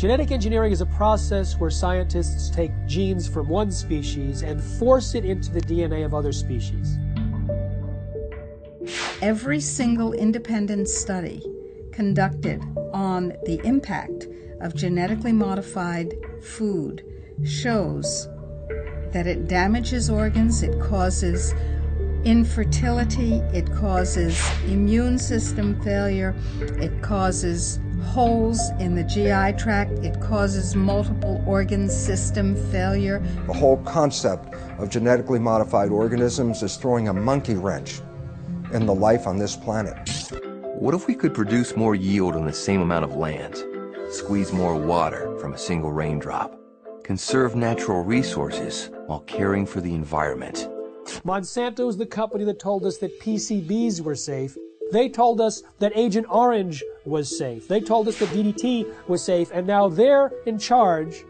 Genetic engineering is a process where scientists take genes from one species and force it into the DNA of other species. Every single independent study conducted on the impact of genetically modified food shows that it damages organs, it causes infertility, it causes immune system failure, it causes holes in the GI tract, it causes multiple organ system failure. The whole concept of genetically modified organisms is throwing a monkey wrench in the life on this planet. What if we could produce more yield on the same amount of land, squeeze more water from a single raindrop, conserve natural resources while caring for the environment? Monsanto is the company that told us that PCBs were safe. They told us that Agent Orange was safe. They told us that DDT was safe, and now they're in charge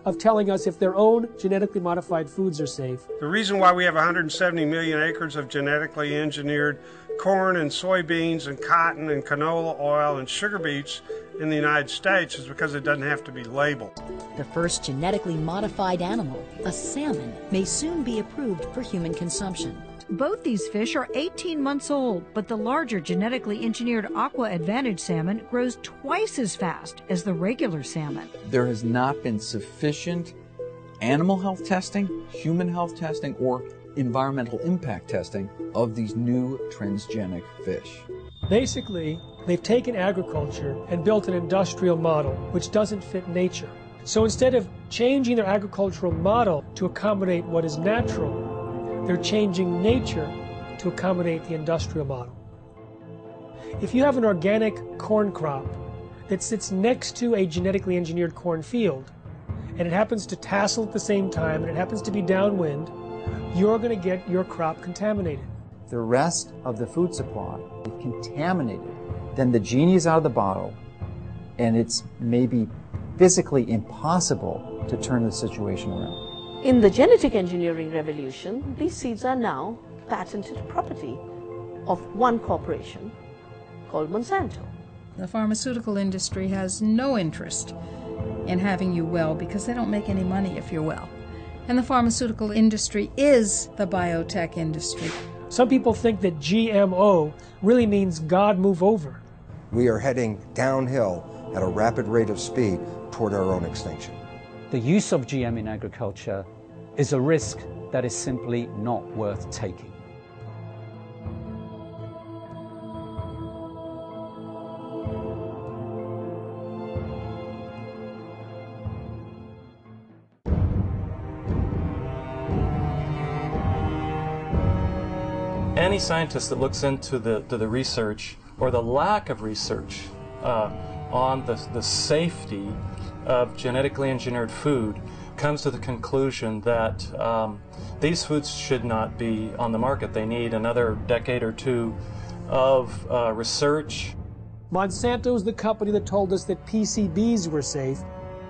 of telling us if their own genetically modified foods are safe. The reason why we have 170 million acres of genetically engineered corn and soybeans and cotton and canola oil and sugar beets in the United States is because it doesn't have to be labeled. The first genetically modified animal, a salmon, may soon be approved for human consumption. Both these fish are 18 months old, but the larger genetically engineered Aqua Advantage salmon grows twice as fast as the regular salmon. There has not been sufficient animal health testing, human health testing, or environmental impact testing of these new transgenic fish. Basically, they've taken agriculture and built an industrial model which doesn't fit nature. So instead of changing their agricultural model to accommodate what is natural, they're changing nature to accommodate the industrial model. If you have an organic corn crop that sits next to a genetically engineered corn field, and it happens to tassel at the same time, and it happens to be downwind, you're going to get your crop contaminated. The rest of the food supply is contaminated. Then the genie is out of the bottle, and it's maybe physically impossible to turn the situation around. In the genetic engineering revolution, these seeds are now patented property of one corporation called Monsanto. The pharmaceutical industry has no interest in having you well because they don't make any money if you're well. And the pharmaceutical industry is the biotech industry. Some people think that GMO really means God move over. We are heading downhill at a rapid rate of speed toward our own extinction. The use of GM in agriculture is a risk that is simply not worth taking. Any scientist that looks into the research or the lack of research on the safety of genetically engineered food comes to the conclusion that these foods should not be on the market. They need another decade or two of research. Monsanto is the company that told us that PCBs were safe.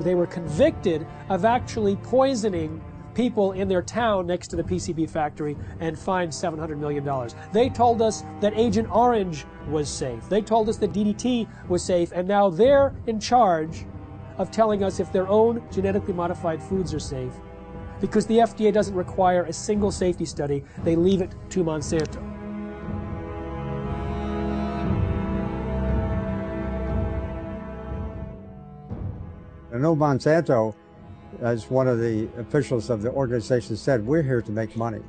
They were convicted of actually poisoning people in their town next to the PCB factory and fined $700 million. They told us that Agent Orange was safe. They told us that DDT was safe, and now they're in charge of telling us if their own genetically modified foods are safe. Because the FDA doesn't require a single safety study, they leave it to Monsanto. I know Monsanto, as one of the officials of the organization said, we're here to make money.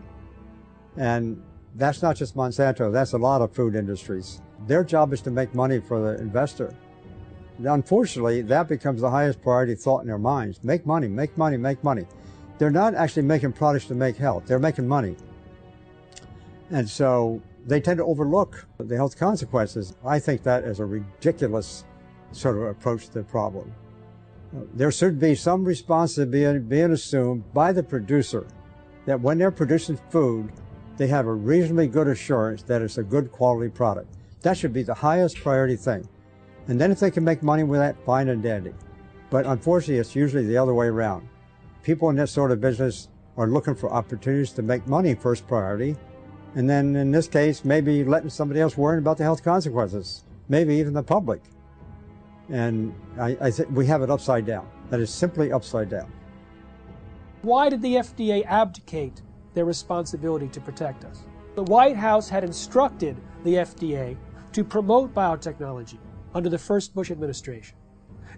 And that's not just Monsanto, that's a lot of food industries. Their job is to make money for the investor. Unfortunately, that becomes the highest priority thought in their minds. Make money, make money, make money. They're not actually making products to make health, they're making money. And so they tend to overlook the health consequences. I think that is a ridiculous sort of approach to the problem. There should be some responsibility being assumed by the producer that when they're producing food, they have a reasonably good assurance that it's a good quality product. That should be the highest priority thing. And then if they can make money with that, fine and dandy. But unfortunately, it's usually the other way around. People in this sort of business are looking for opportunities to make money first priority. And then in this case, maybe letting somebody else worry about the health consequences, maybe even the public. And I think we have it upside down. That is simply upside down. Why did the FDA abdicate their responsibility to protect us? The White House had instructed the FDA to promote biotechnology under the first Bush administration.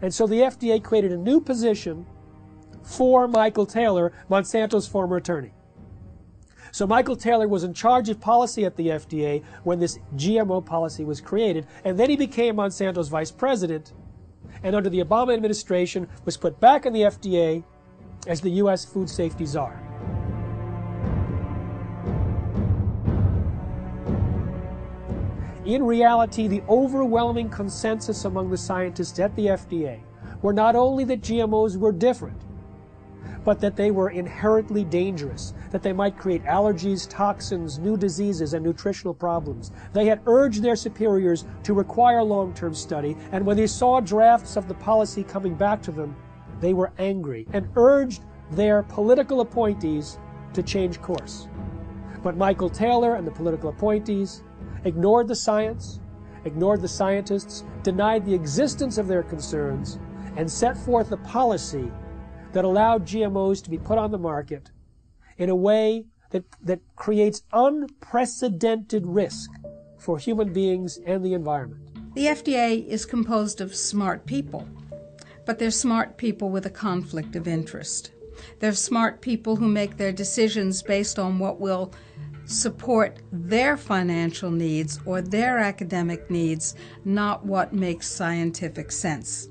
And so the FDA created a new position for Michael Taylor, Monsanto's former attorney. So Michael Taylor was in charge of policy at the FDA when this GMO policy was created, and then he became Monsanto's vice president, and under the Obama administration was put back in the FDA as the U.S. food safety czar. In reality, the overwhelming consensus among the scientists at the FDA were not only that GMOs were different, but that they were inherently dangerous, that they might create allergies, toxins, new diseases, and nutritional problems. They had urged their superiors to require long-term study, and when they saw drafts of the policy coming back to them, they were angry and urged their political appointees to change course. But Michael Taylor and the political appointees ignored the science, ignored the scientists, denied the existence of their concerns, and set forth a policy that allowed GMOs to be put on the market in a way that creates unprecedented risk for human beings and the environment. The FDA is composed of smart people, but they're smart people with a conflict of interest. They're smart people who make their decisions based on what will support their financial needs or their academic needs, not what makes scientific sense.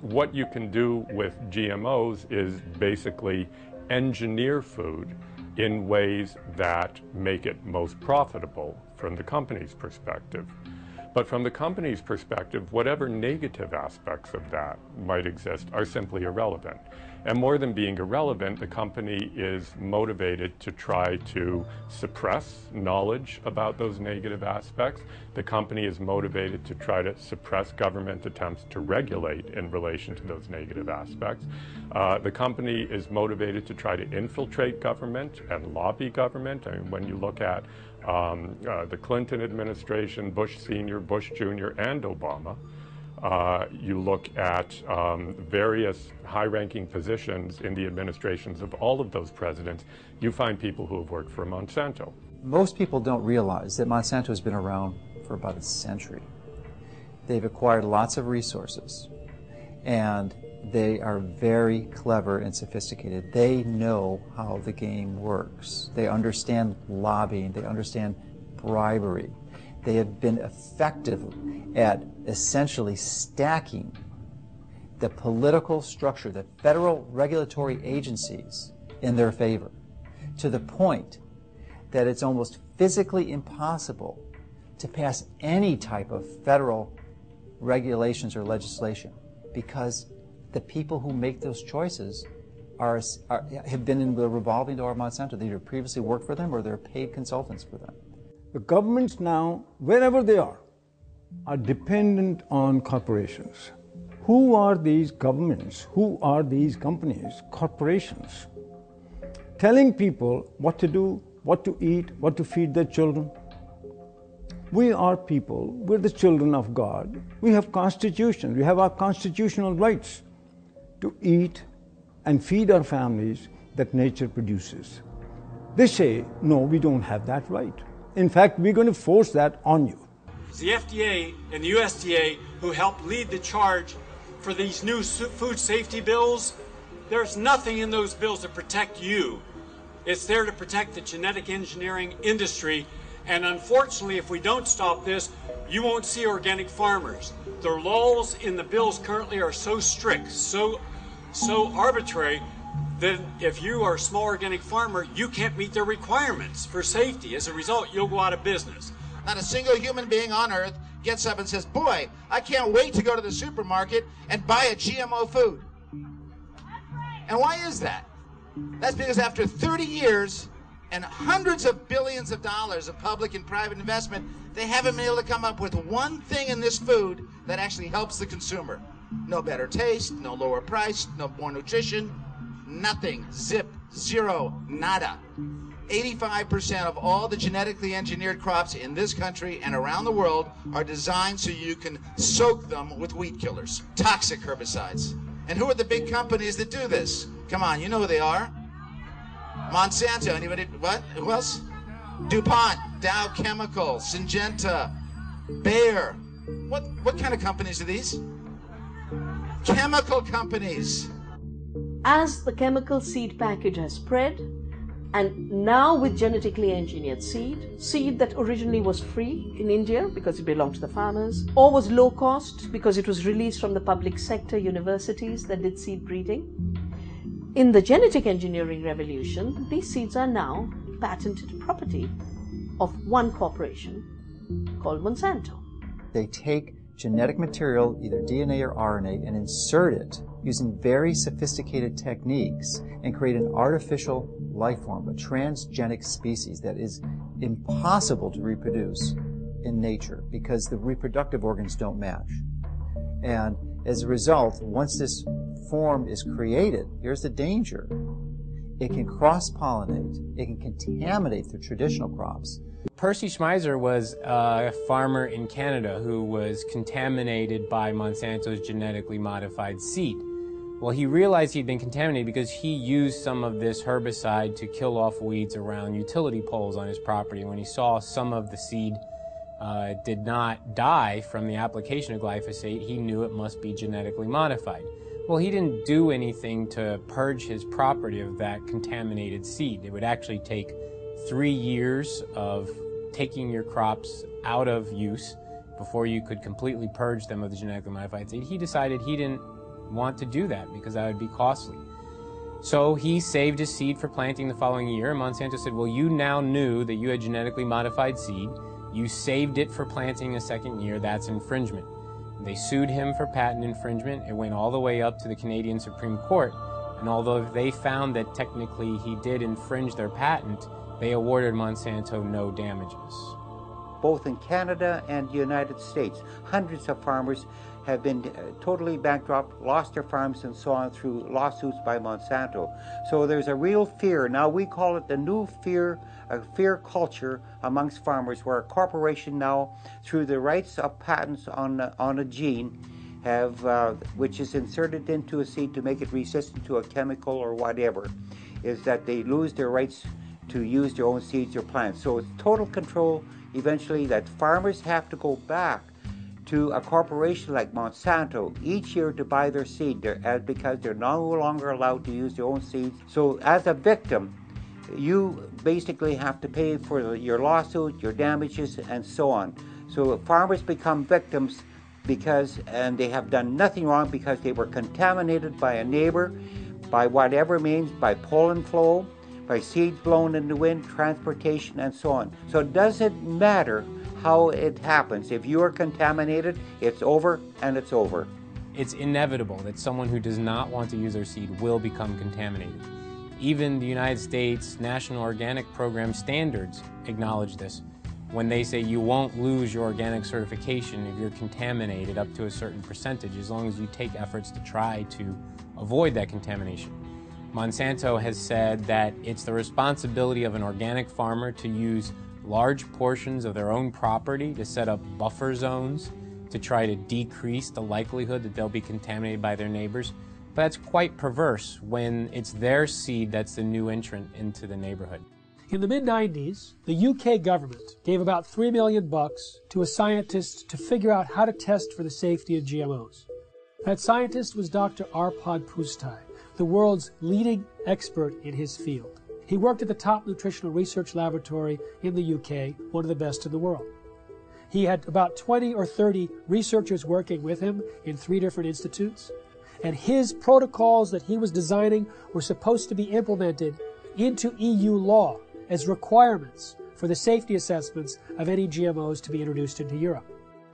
What you can do with GMOs is basically engineer food in ways that make it most profitable from the company's perspective. But from the company's perspective, whatever negative aspects of that might exist are simply irrelevant. And more than being irrelevant, the company is motivated to try to suppress knowledge about those negative aspects. The company is motivated to try to suppress government attempts to regulate in relation to those negative aspects. The company is motivated to try to infiltrate government and lobby government. I mean, when you look at the Clinton administration, Bush Sr., Bush Jr., and Obama, you look at various high-ranking positions in the administrations of all of those presidents, you find people who have worked for Monsanto. Most people don't realize that Monsanto has been around for about a century. They've acquired lots of resources, and they are very clever and sophisticated. They know how the game works. They understand lobbying. They understand bribery. They have been effective at essentially stacking the political structure, the federal regulatory agencies in their favor, to the point that it's almost physically impossible to pass any type of federal regulations or legislation, because the people who make those choices have been in the revolving door of Monsanto. They either previously worked for them or they're paid consultants for them. The governments now, wherever they are dependent on corporations. Who are these governments? Who are these companies? Corporations. Telling people what to do, what to eat, what to feed their children. We are people, we're the children of God. We have constitutions, we have our constitutional rights to eat and feed our families that nature produces. They say, no, we don't have that right. In fact, we're going to force that on you. It's the FDA and the USDA who helped lead the charge for these new food safety bills. There's nothing in those bills to protect you. It's there to protect the genetic engineering industry. And unfortunately, if we don't stop this, you won't see organic farmers. The laws in the bills currently are so strict, so arbitrary, that if you are a small organic farmer, you can't meet their requirements for safety. As a result, you'll go out of business. Not a single human being on earth gets up and says, boy, I can't wait to go to the supermarket and buy a GMO food. And why is that? That's because after 30 years and hundreds of billions of dollars of public and private investment, they haven't been able to come up with one thing in this food that actually helps the consumer. No better taste, no lower price, no more nutrition, nothing. Zip, zero, nada. 85% of all the genetically engineered crops in this country and around the world are designed so you can soak them with weed killers, toxic herbicides. And who are the big companies that do this? Come on, you know who they are. Monsanto, anybody, what? Who else? DuPont, Dow Chemical, Syngenta, Bayer. What kind of companies are these? Chemical companies. As the chemical seed package has spread, and now with genetically engineered seed that originally was free in India because it belonged to the farmers, or was low cost because it was released from the public sector universities that did seed breeding. In the genetic engineering revolution, these seeds are now patented property of one corporation called Monsanto. They take genetic material, either DNA or RNA, and insert it using very sophisticated techniques and create an artificial life form, a transgenic species that is impossible to reproduce in nature because the reproductive organs don't match. And as a result, once this form is created, here's the danger. It can cross-pollinate, it can contaminate the traditional crops. Percy Schmeiser was a farmer in Canada who was contaminated by Monsanto's genetically modified seed. Well, he realized he'd been contaminated because he used some of this herbicide to kill off weeds around utility poles on his property. When he saw some of the seed did not die from the application of glyphosate, he knew it must be genetically modified. Well, he didn't do anything to purge his property of that contaminated seed. It would actually take 3 years of taking your crops out of use before you could completely purge them of the genetically modified seed. He decided he didn't want to do that because that would be costly. So he saved his seed for planting the following year, and Monsanto said, well, you now knew that you had genetically modified seed. You saved it for planting a second year. That's infringement. They sued him for patent infringement. It went all the way up to the Canadian Supreme Court, and although they found that technically he did infringe their patent, they awarded Monsanto no damages. Both in Canada and the United States, hundreds of farmers have been totally bankrupt, lost their farms and so on through lawsuits by Monsanto. So there's a real fear. Now we call it the new fear, a fear culture amongst farmers, where a corporation now, through the rights of patents on a gene, have which is inserted into a seed to make it resistant to a chemical or whatever, is that they lose their rights to use their own seeds or plants. So it's total control eventually that farmers have to go back to a corporation like Monsanto each year to buy their seed because they're no longer allowed to use their own seeds. So as a victim, you basically have to pay for your lawsuit, your damages, and so on. So farmers become victims and they have done nothing wrong because they were contaminated by a neighbor, by whatever means, by pollen flow, by seeds blown in the wind, transportation, and so on. So it doesn't matter how it happens. If you are contaminated, it's over and it's over. It's inevitable that someone who does not want to use their seed will become contaminated. Even the United States National Organic Program standards acknowledge this when they say you won't lose your organic certification if you're contaminated up to a certain percentage, as long as you take efforts to try to avoid that contamination. Monsanto has said that it's the responsibility of an organic farmer to use large portions of their own property to set up buffer zones to try to decrease the likelihood that they'll be contaminated by their neighbors. But that's quite perverse when it's their seed that's the new entrant into the neighborhood. In the mid-90s, the UK government gave about $3 million to a scientist to figure out how to test for the safety of GMOs. That scientist was Dr. Arpad Pusztai, the world's leading expert in his field. He worked at the top nutritional research laboratory in the UK, one of the best in the world. He had about 20 or 30 researchers working with him in 3 different institutes, and his protocols that he was designing were supposed to be implemented into EU law as requirements for the safety assessments of any GMOs to be introduced into Europe.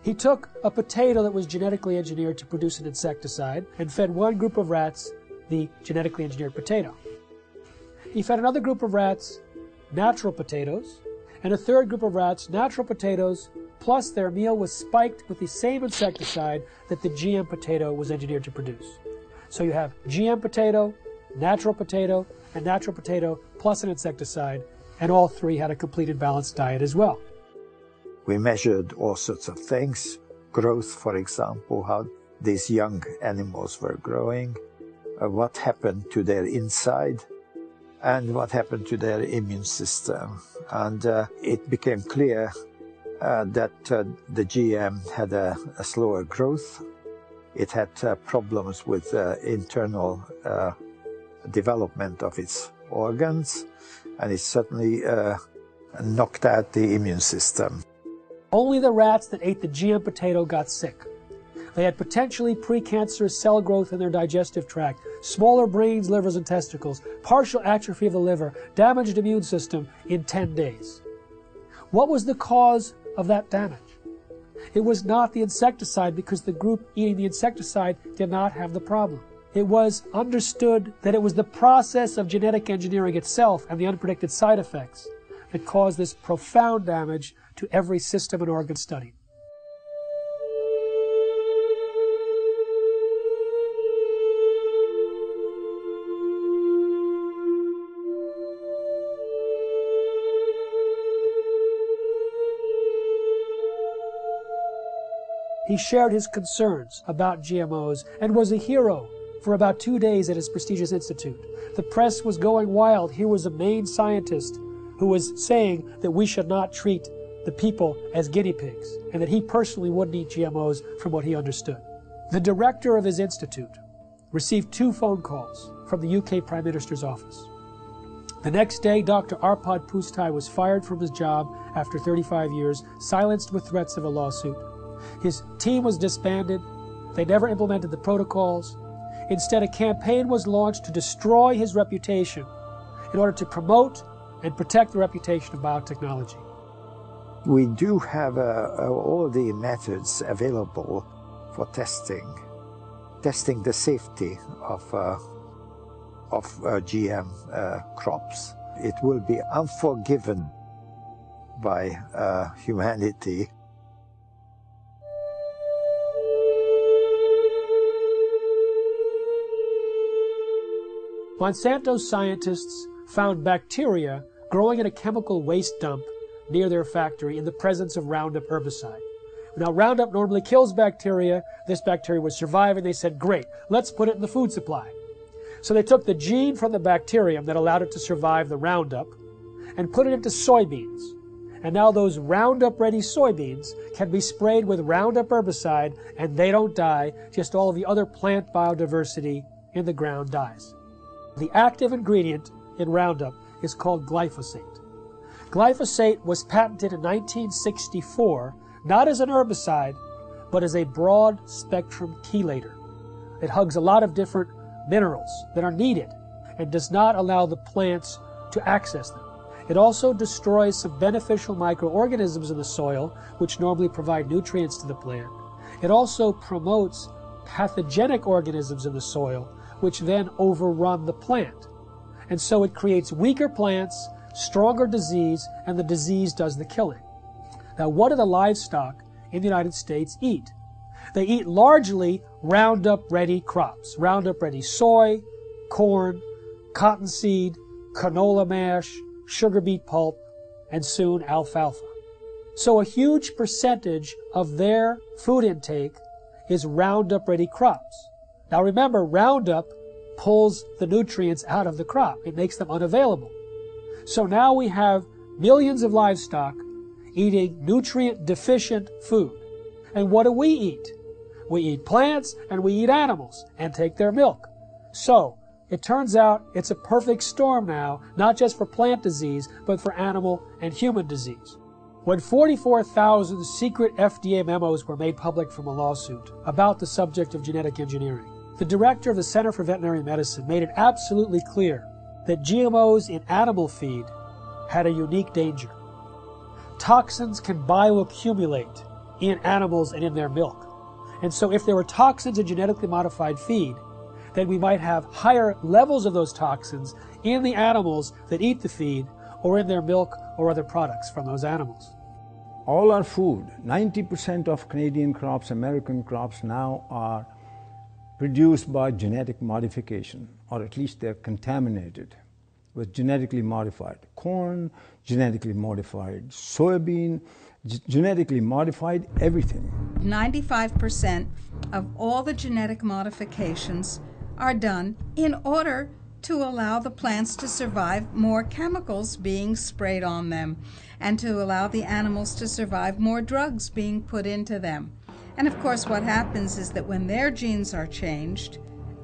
He took a potato that was genetically engineered to produce an insecticide and fed one group of rats the genetically engineered potato. He fed another group of rats natural potatoes, and a third group of rats natural potatoes, plus their meal was spiked with the same insecticide that the GM potato was engineered to produce. So you have GM potato, and natural potato plus an insecticide, and all three had a complete and balanced diet as well. We measured all sorts of things, growth, for example, how these young animals were growing, what happened to their inside, and what happened to their immune system. And it became clear that the GM had a slower growth. It had problems with internal development of its organs, and it certainly knocked out the immune system. Only the rats that ate the GM potato got sick. They had potentially precancerous cell growth in their digestive tract, smaller brains, livers, and testicles, partial atrophy of the liver, damaged immune system in 10 days. What was the cause of that damage? It was not the insecticide, because the group eating the insecticide did not have the problem. It was understood that it was the process of genetic engineering itself and the unpredicted side effects that caused this profound damage to every system and organ studied. He shared his concerns about GMOs and was a hero for about 2 days at his prestigious institute. The press was going wild. Here was a main scientist who was saying that we should not treat the people as guinea pigs, and that he personally wouldn't eat GMOs from what he understood. The director of his institute received 2 phone calls from the UK Prime Minister's office. The next day, Dr. Arpad Pustai was fired from his job after 35 years, silenced with threats of a lawsuit. His team was disbanded. They never implemented the protocols. Instead, a campaign was launched to destroy his reputation in order to promote and protect the reputation of biotechnology. We do have all the methods available for testing the safety of GM crops. It will be unforgiven by humanity. Monsanto scientists found bacteria growing in a chemical waste dump near their factory in the presence of Roundup herbicide. Now, Roundup normally kills bacteria. This bacteria was surviving. They said, great, let's put it in the food supply. So they took the gene from the bacterium that allowed it to survive the Roundup and put it into soybeans. And now those Roundup-ready soybeans can be sprayed with Roundup herbicide, and they don't die. Just all of the other plant biodiversity in the ground dies. The active ingredient in Roundup is called glyphosate. Glyphosate was patented in 1964, not as an herbicide, but as a broad-spectrum chelator. It hugs a lot of different minerals that are needed and does not allow the plants to access them. It also destroys some beneficial microorganisms in the soil, which normally provide nutrients to the plant. It also promotes pathogenic organisms in the soil, which then overrun the plant. And so it creates weaker plants, stronger disease, and the disease does the killing. Now, what do the livestock in the United States eat? They eat largely Roundup-ready crops. Roundup-ready soy, corn, cottonseed, canola mash, sugar beet pulp, and soon alfalfa. So a huge percentage of their food intake is Roundup-ready crops. Now remember, Roundup pulls the nutrients out of the crop. It makes them unavailable. So now we have millions of livestock eating nutrient-deficient food. And what do we eat? We eat plants and we eat animals and take their milk. So it turns out it's a perfect storm now, not just for plant disease, but for animal and human disease. When 44,000 secret FDA memos were made public from a lawsuit about the subject of genetic engineering, the director of the Center for Veterinary Medicine made it absolutely clear that GMOs in animal feed had a unique danger. Toxins can bioaccumulate in animals and in their milk. And so if there were toxins in genetically modified feed, then we might have higher levels of those toxins in the animals that eat the feed or in their milk or other products from those animals. All our food, 90% of Canadian crops, American crops now are produced by genetic modification, or at least they're contaminated with genetically modified corn, genetically modified soybean, genetically modified everything. 95% of all the genetic modifications are done in order to allow the plants to survive more chemicals being sprayed on them and to allow the animals to survive more drugs being put into them. And of course what happens is that when their genes are changed,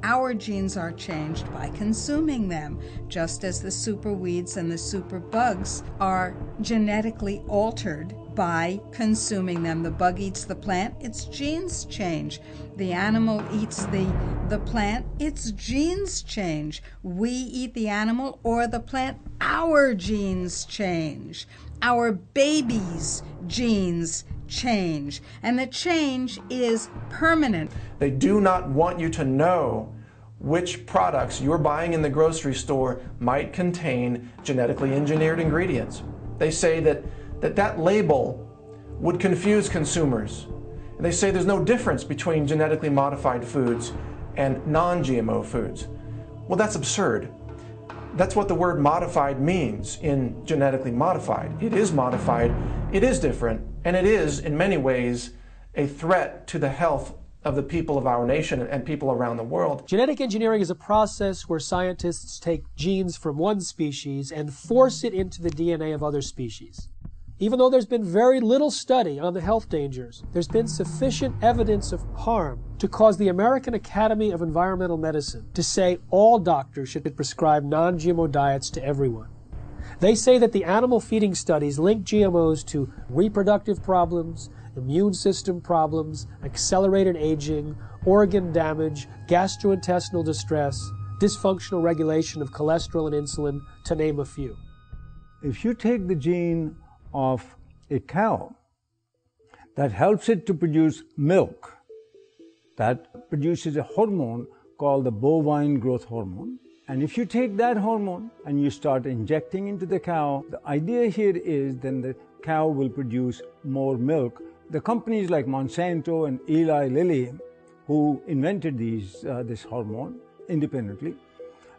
our genes are changed by consuming them, just as the superweeds and the superbugs are genetically altered by consuming them. The bug eats the plant, its genes change. The animal eats the plant, its genes change. We eat the animal or the plant, our genes change. Our babies' genes change, and the change is permanent. They do not want you to know which products you're buying in the grocery store might contain genetically engineered ingredients. They say that label would confuse consumers. And they say there's no difference between genetically modified foods and non-GMO foods. Well, that's absurd. That's what the word modified means in genetically modified. It is modified, it is different, and it is, in many ways, a threat to the health of the people of our nation and people around the world. Genetic engineering is a process where scientists take genes from one species and force it into the DNA of other species. Even though there's been very little study on the health dangers, there's been sufficient evidence of harm to cause the American Academy of Environmental Medicine to say all doctors should prescribe non-GMO diets to everyone. They say that the animal feeding studies link GMOs to reproductive problems, immune system problems, accelerated aging, organ damage, gastrointestinal distress, dysfunctional regulation of cholesterol and insulin, to name a few. If you take the gene of a cow that helps it to produce milk, that produces a hormone called the bovine growth hormone, and if you take that hormone and you start injecting into the cow, the idea here is then the cow will produce more milk. The companies like Monsanto and Eli Lilly, who invented this hormone independently,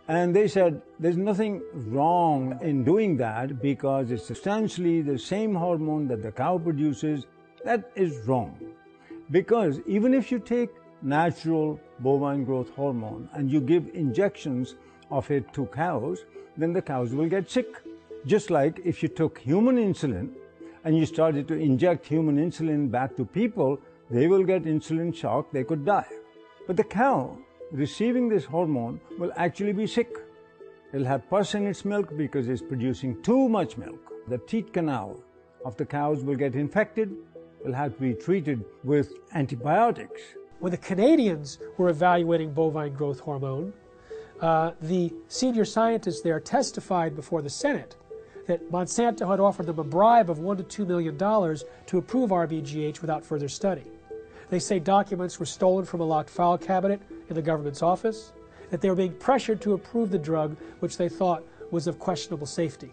and they said there's nothing wrong in doing that because it's substantially the same hormone that the cow produces. That is wrong. Because even if you take natural bovine growth hormone and you give injections of it to cows, then the cows will get sick. Just like if you took human insulin and you started to inject human insulin back to people, they will get insulin shock, they could die. But the cow receiving this hormone will actually be sick. It'll have pus in its milk because it's producing too much milk. The teat canal of the cows will get infected, will have to be treated with antibiotics. When the Canadians were evaluating bovine growth hormone, the senior scientists there testified before the Senate that Monsanto had offered them a bribe of $1 to $2 million to approve RBGH without further study. They say documents were stolen from a locked file cabinet in the government's office, that they were being pressured to approve the drug, which they thought was of questionable safety.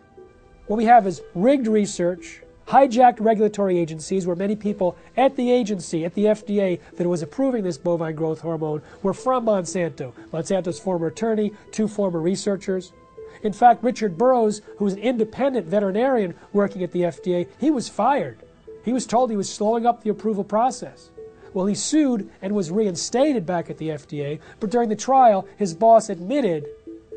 What we have is rigged research, hijacked regulatory agencies where many people at the agency, at the FDA, that was approving this bovine growth hormone were from Monsanto. Monsanto's former attorney, 2 former researchers. In fact, Richard Burroughs, who was an independent veterinarian working at the FDA, he was fired. He was told he was slowing up the approval process. Well, he sued and was reinstated back at the FDA, but during the trial, his boss admitted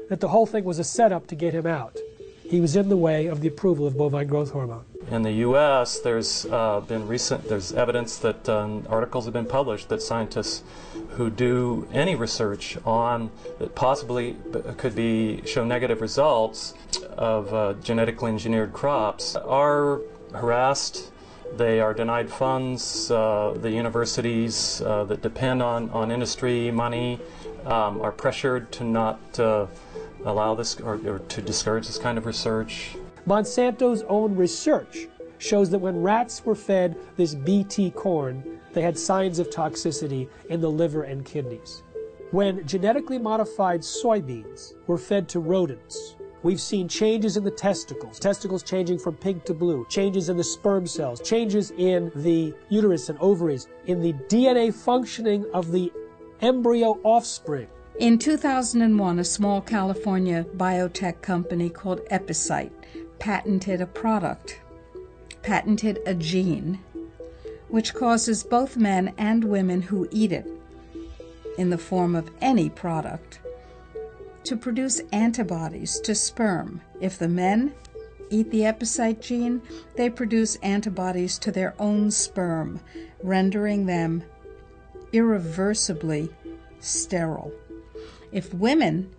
that the whole thing was a setup to get him out. He was in the way of the approval of bovine growth hormone. In the U.S., there's evidence that articles have been published that scientists who do any research on that possibly could show negative results of genetically engineered crops are harassed. They are denied funds. The universities that depend on industry money are pressured to not allow this or to discourage this kind of research. Monsanto's own research shows that when rats were fed this BT corn, they had signs of toxicity in the liver and kidneys. When genetically modified soybeans were fed to rodents, we've seen changes in the testicles changing from pink to blue, changes in the sperm cells, changes in the uterus and ovaries, in the DNA functioning of the embryo offspring. In 2001, a small California biotech company called Epicite patented a gene, which causes both men and women who eat it, in the form of any product, to produce antibodies to sperm. If the men eat the Epicite gene, they produce antibodies to their own sperm, rendering them irreversibly sterile. If women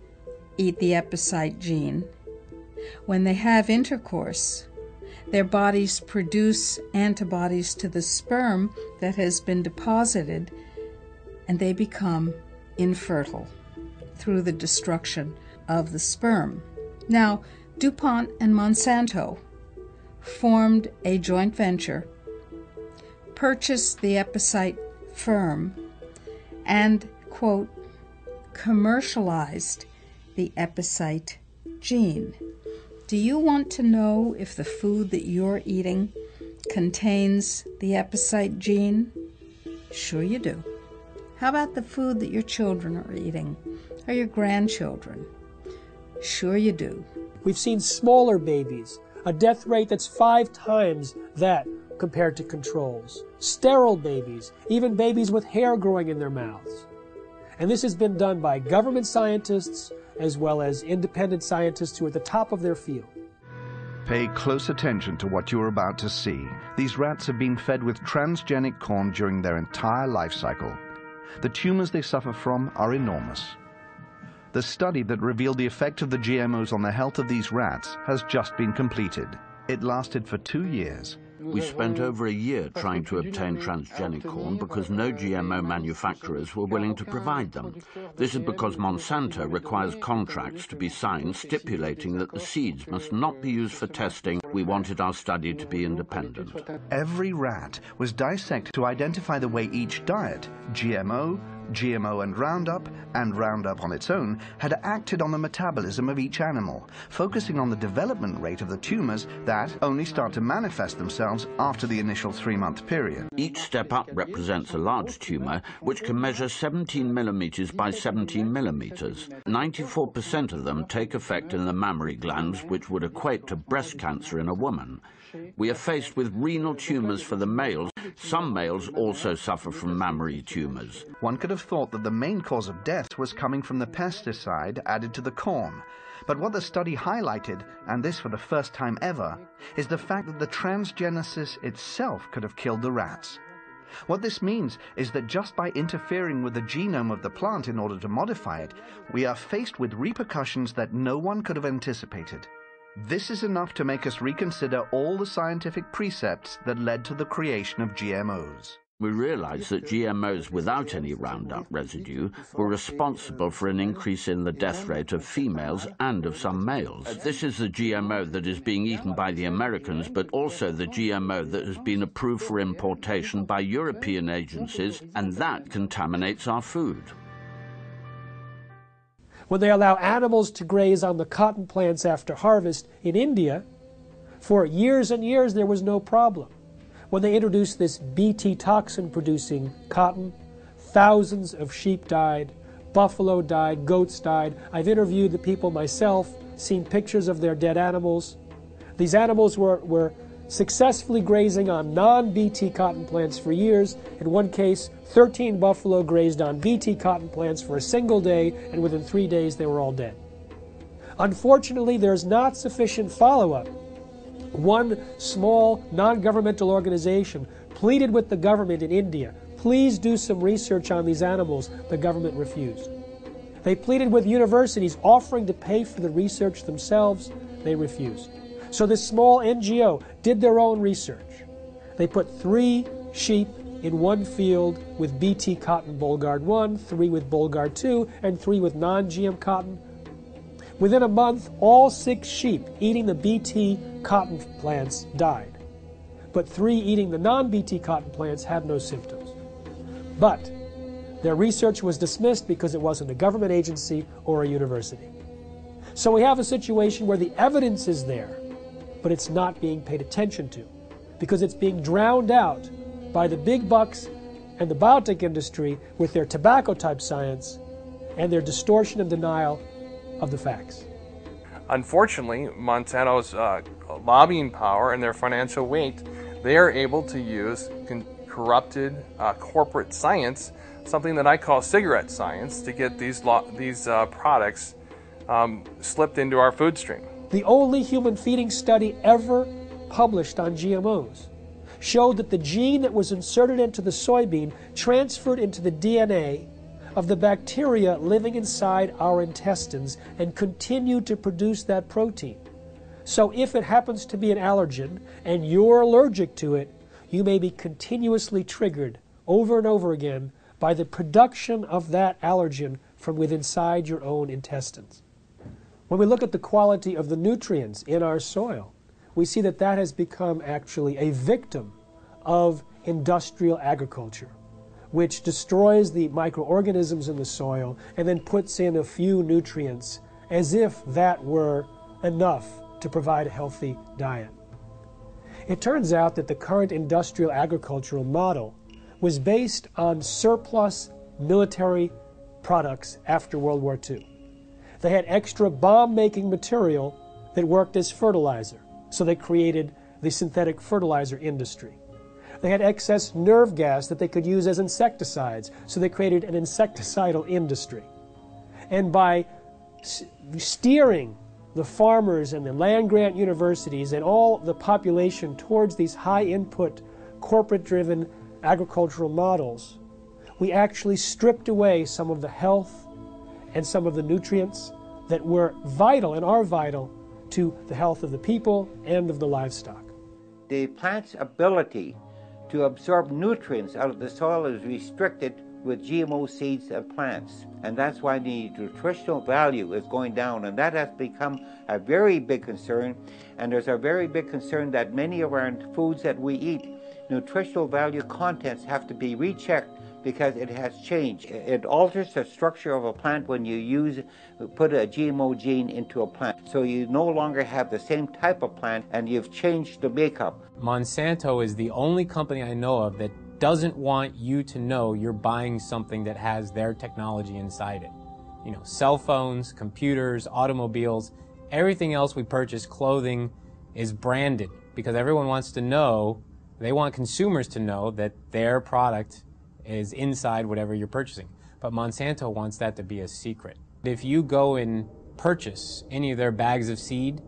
eat the Epicite gene, when they have intercourse, their bodies produce antibodies to the sperm that has been deposited, and they become infertile through the destruction of the sperm. Now, DuPont and Monsanto formed a joint venture, purchased the Epicite firm, and, quote, commercialized the Epicite gene. Do you want to know if the food that you're eating contains the Epicite gene? Sure you do. How about the food that your children are eating, or your grandchildren? Sure you do. We've seen smaller babies, a death rate that's 5 times that compared to controls. Sterile babies, even babies with hair growing in their mouths. And this has been done by government scientists as well as independent scientists who are at the top of their field. Pay close attention to what you're about to see. These rats have been fed with transgenic corn during their entire life cycle. The tumors they suffer from are enormous. The study that revealed the effect of the GMOs on the health of these rats has just been completed. It lasted for 2 years. We spent over a year trying to obtain transgenic corn because no GMO manufacturers were willing to provide them. This is because Monsanto requires contracts to be signed stipulating that the seeds must not be used for testing. We wanted our study to be independent. Every rat was dissected to identify the way each diet, GMO, GMO and Roundup on its own, had acted on the metabolism of each animal, focusing on the development rate of the tumors that only start to manifest themselves after the initial 3-month period. Each step up represents a large tumor, which can measure 17 millimeters by 17 millimeters. 94% of them take effect in the mammary glands, which would equate to breast cancer in a woman. We are faced with renal tumors for the males. Some males also suffer from mammary tumors. One could have thought that the main cause of death was coming from the pesticide added to the corn. But what the study highlighted, and this for the first time ever, is the fact that the transgenesis itself could have killed the rats. What this means is that just by interfering with the genome of the plant in order to modify it, we are faced with repercussions that no one could have anticipated. This is enough to make us reconsider all the scientific precepts that led to the creation of GMOs. We realized that GMOs without any Roundup residue were responsible for an increase in the death rate of females and of some males. This is the GMO that is being eaten by the Americans, but also the GMO that has been approved for importation by European agencies, and that contaminates our food. When they allow animals to graze on the cotton plants after harvest in India, for years and years there was no problem. When they introduced this Bt toxin-producing cotton, thousands of sheep died, buffalo died, goats died. I've interviewed the people myself, seen pictures of their dead animals. These animals were successfully grazing on non-Bt cotton plants for years. In one case, 13 buffalo grazed on Bt cotton plants for a single day, and within 3 days they were all dead. Unfortunately, there's not sufficient follow-up. One small non-governmental organization pleaded with the government in India, please do some research on these animals. The government refused. They pleaded with universities offering to pay for the research themselves. They refused. So this small NGO did their own research. They put 3 sheep in one field with Bt cotton Bollgard 1, 3 with Bollgard 2, and 3 with non-GM cotton. Within a month, all 6 sheep eating the Bt cotton plants died. But 3 eating the non-Bt cotton plants had no symptoms. But their research was dismissed because it wasn't a government agency or a university. So we have a situation where the evidence is there, but it's not being paid attention to because it's being drowned out by the big bucks and the biotech industry with their tobacco-type science and their distortion and denial of the facts. Unfortunately, Monsanto's lobbying power and their financial weight, they are able to use corrupted corporate science, something that I call cigarette science, to get these products slipped into our food stream. The only human feeding study ever published on GMOs showed that the gene that was inserted into the soybean transferred into the DNA of the bacteria living inside our intestines and continued to produce that protein. So if it happens to be an allergen and you're allergic to it, you may be continuously triggered over and over again by the production of that allergen from within inside your own intestines. When we look at the quality of the nutrients in our soil, we see that that has become actually a victim of industrial agriculture, which destroys the microorganisms in the soil and then puts in a few nutrients as if that were enough to provide a healthy diet. It turns out that the current industrial agricultural model was based on surplus military products after World War II. They had extra bomb-making material that worked as fertilizer, so they created the synthetic fertilizer industry. They had excess nerve gas that they could use as insecticides, so they created an insecticidal industry. And by steering the farmers and the land-grant universities and all the population towards these high-input, corporate-driven agricultural models, we actually stripped away some of the health and some of the nutrients that were vital and are vital to the health of the people and of the livestock. The plant's ability to absorb nutrients out of the soil is restricted with GMO seeds and plants. And that's why the nutritional value is going down. And that has become a very big concern. And there's a very big concern that many of our foods that we eat, nutritional value contents have to be rechecked because it has changed. It alters the structure of a plant when you put a GMO gene into a plant. So you no longer have the same type of plant and you've changed the makeup. Monsanto is the only company I know of that doesn't want you to know you're buying something that has their technology inside it. You know, cell phones, computers, automobiles, everything else we purchase, clothing, is branded because everyone wants to know, they want consumers to know that their product is inside whatever you're purchasing. But Monsanto wants that to be a secret. If you go and purchase any of their bags of seed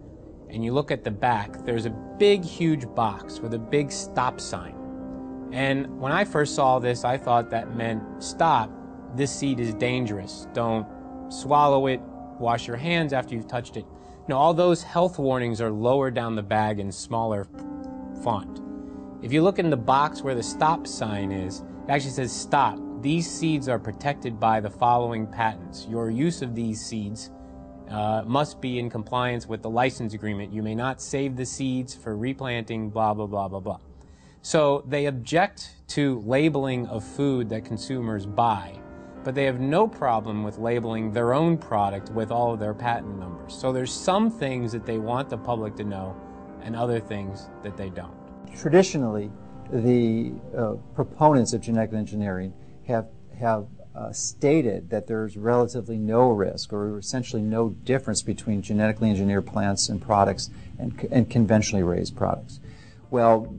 and you look at the back, there's a big, huge box with a big stop sign. And when I first saw this, I thought that meant stop. This seed is dangerous. Don't swallow it. Wash your hands after you've touched it. No, all those health warnings are lower down the bag in smaller font. If you look in the box where the stop sign is, it actually says stop. These seeds are protected by the following patents. Your use of these seeds must be in compliance with the license agreement. You may not save the seeds for replanting, blah, blah, blah, blah, blah. So they object to labeling of food that consumers buy, but they have no problem with labeling their own product with all of their patent numbers. So there's some things that they want the public to know and other things that they don't. Traditionally, the proponents of genetic engineering have stated that there's relatively no risk or essentially no difference between genetically engineered plants and products and conventionally raised products. Well,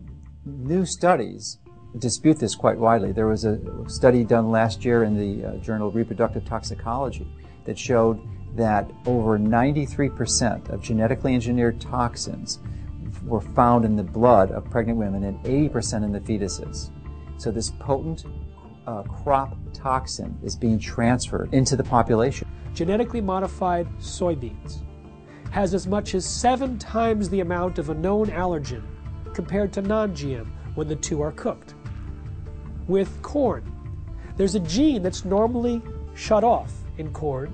new studies dispute this quite widely. There was a study done last year in the Journal of Reproductive Toxicology that showed that over 93% of genetically engineered toxins were found in the blood of pregnant women and 80% in the fetuses. So this potent crop toxin is being transferred into the population. Genetically modified soybeans has as much as 7 times the amount of a known allergen compared to non-GM when the two are cooked. With corn, there's a gene that's normally shut off in corn,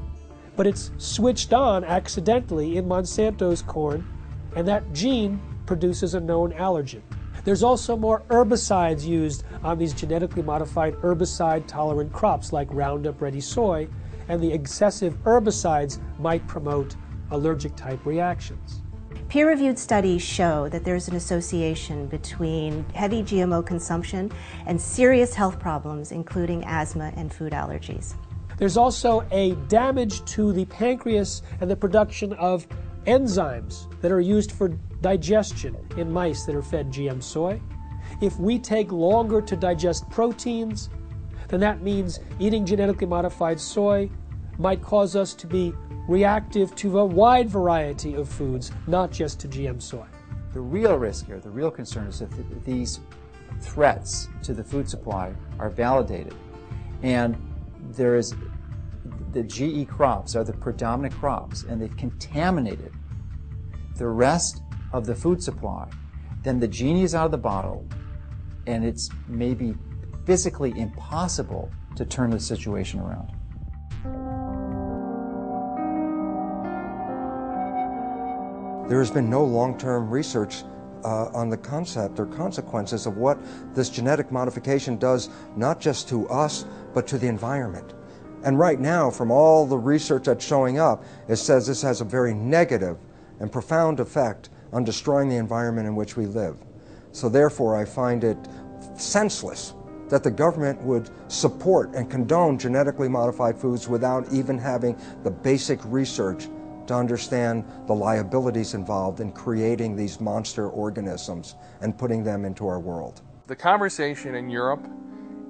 but it's switched on accidentally in Monsanto's corn, and that gene produces a known allergen. There's also more herbicides used on these genetically modified herbicide-tolerant crops like Roundup Ready soy, and the excessive herbicides might promote allergic-type reactions. Peer-reviewed studies show that there's an association between heavy GMO consumption and serious health problems, including asthma and food allergies. There's also a damage to the pancreas and the production of enzymes that are used for digestion in mice that are fed GM soy. If we take longer to digest proteins, then that means eating genetically modified soy might cause us to be reactive to a wide variety of foods, not just to GM soy. The real risk here, the real concern is that these threats to the food supply are validated, and there is the GE crops are the predominant crops, and they've contaminated the rest of the food supply. Then the genie is out of the bottle, and it's maybe physically impossible to turn the situation around. There has been no long-term research on the concept or consequences of what this genetic modification does, not just to us, but to the environment. And right now, from all the research that's showing up, it says this has a very negative and profound effect on destroying the environment in which we live. So therefore, I find it senseless that the government would support and condone genetically modified foods without even having the basic research to understand the liabilities involved in creating these monster organisms and putting them into our world. The conversation in Europe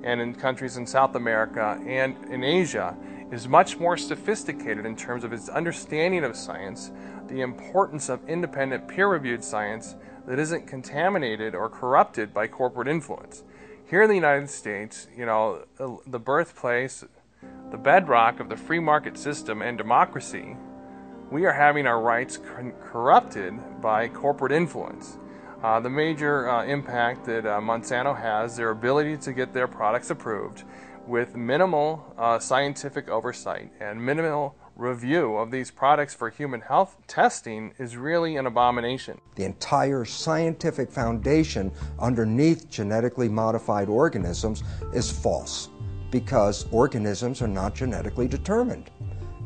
and in countries in South America and in Asia is much more sophisticated in terms of its understanding of science, the importance of independent peer-reviewed science that isn't contaminated or corrupted by corporate influence. Here in the United States, you know, the birthplace, the bedrock of the free market system and democracy, we are having our rights corrupted by corporate influence. The major impact that Monsanto has, their ability to get their products approved with minimal scientific oversight and minimal review of these products for human health testing, is really an abomination. The entire scientific foundation underneath genetically modified organisms is false, because organisms are not genetically determined.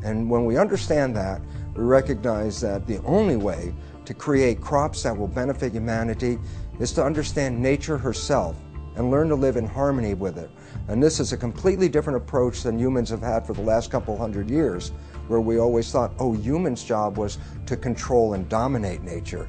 And when we understand that, we recognize that the only way to create crops that will benefit humanity is to understand nature herself and learn to live in harmony with it. And this is a completely different approach than humans have had for the last couple hundred years, where we always thought, oh, humans' job was to control and dominate nature.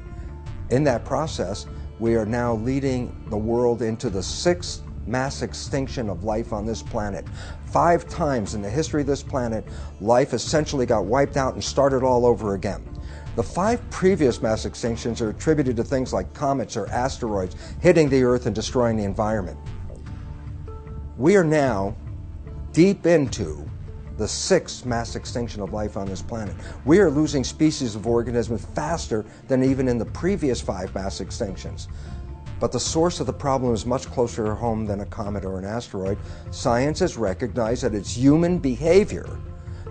In that process, we are now leading the world into the 6th mass extinction of life on this planet. 5 times in the history of this planet, life essentially got wiped out and started all over again. The 5 previous mass extinctions are attributed to things like comets or asteroids hitting the Earth and destroying the environment. We are now deep into the 6th mass extinction of life on this planet. We are losing species of organisms faster than even in the previous 5 mass extinctions. But the source of the problem is much closer to home than a comet or an asteroid. Science has recognized that it's human behavior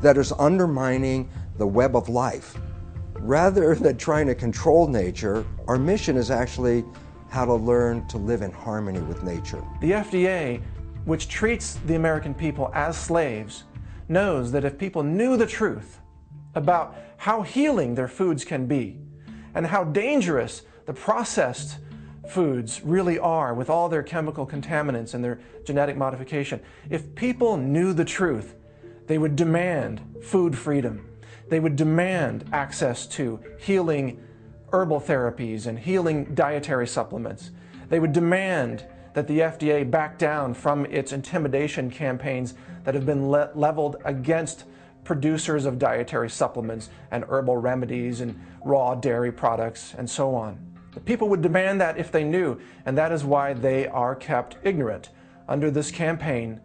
that is undermining the web of life. Rather than trying to control nature, our mission is actually how to learn to live in harmony with nature. The FDA, which treats the American people as slaves, knows that if people knew the truth about how healing their foods can be and how dangerous the processed foods really are with all their chemical contaminants and their genetic modification, if people knew the truth, they would demand food freedom. They would demand access to healing herbal therapies and healing dietary supplements. They would demand that the FDA back down from its intimidation campaigns that have been leveled against producers of dietary supplements and herbal remedies and raw dairy products and so on. The people would demand that if they knew, and that is why they are kept ignorant under this campaign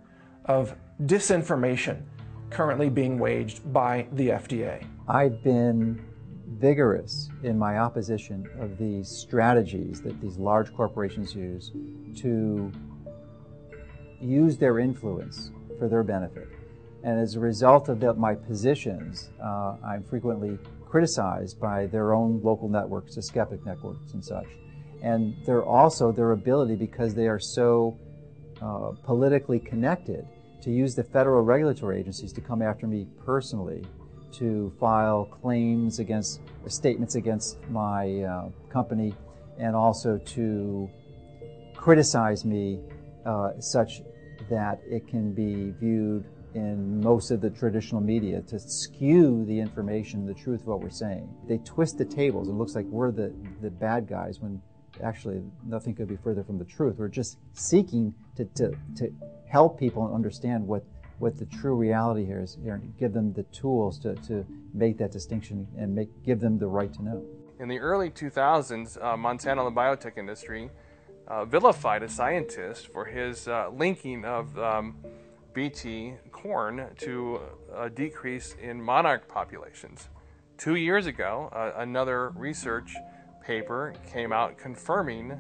of disinformation currently being waged by the FDA. I've been vigorous in my opposition of these strategies that these large corporations use to use their influence for their benefit. And as a result of my positions, I'm frequently criticized by their own local networks, the skeptic networks and such. And they're also their ability, because they are so politically connected, to use the federal regulatory agencies to come after me personally, to file claims against, or statements against my company, and also to criticize me such that it can be viewed in most of the traditional media to skew the information, the truth of what we're saying. They twist the tables. It looks like we're the bad guys when actually nothing could be further from the truth. We're just seeking to help people understand what the true reality here is, and give them the tools to make that distinction and give them the right to know. In the early 2000s, Monsanto and the biotech industry vilified a scientist for his linking of Bt corn to a decrease in monarch populations. 2 years ago, another research paper came out confirming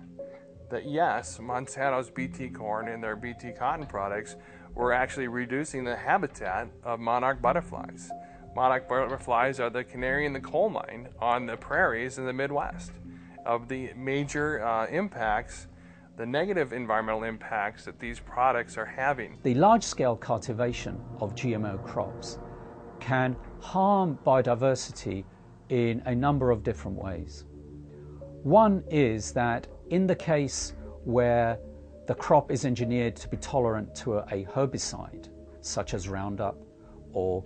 that yes, Monsanto's Bt corn and their Bt cotton products were actually reducing the habitat of monarch butterflies. Monarch butterflies are the canary in the coal mine on the prairies in the Midwest. Of the major impacts, the negative environmental impacts that these products are having. The large-scale cultivation of GMO crops can harm biodiversity in a number of different ways. One is that in the case where the crop is engineered to be tolerant to a herbicide, such as Roundup or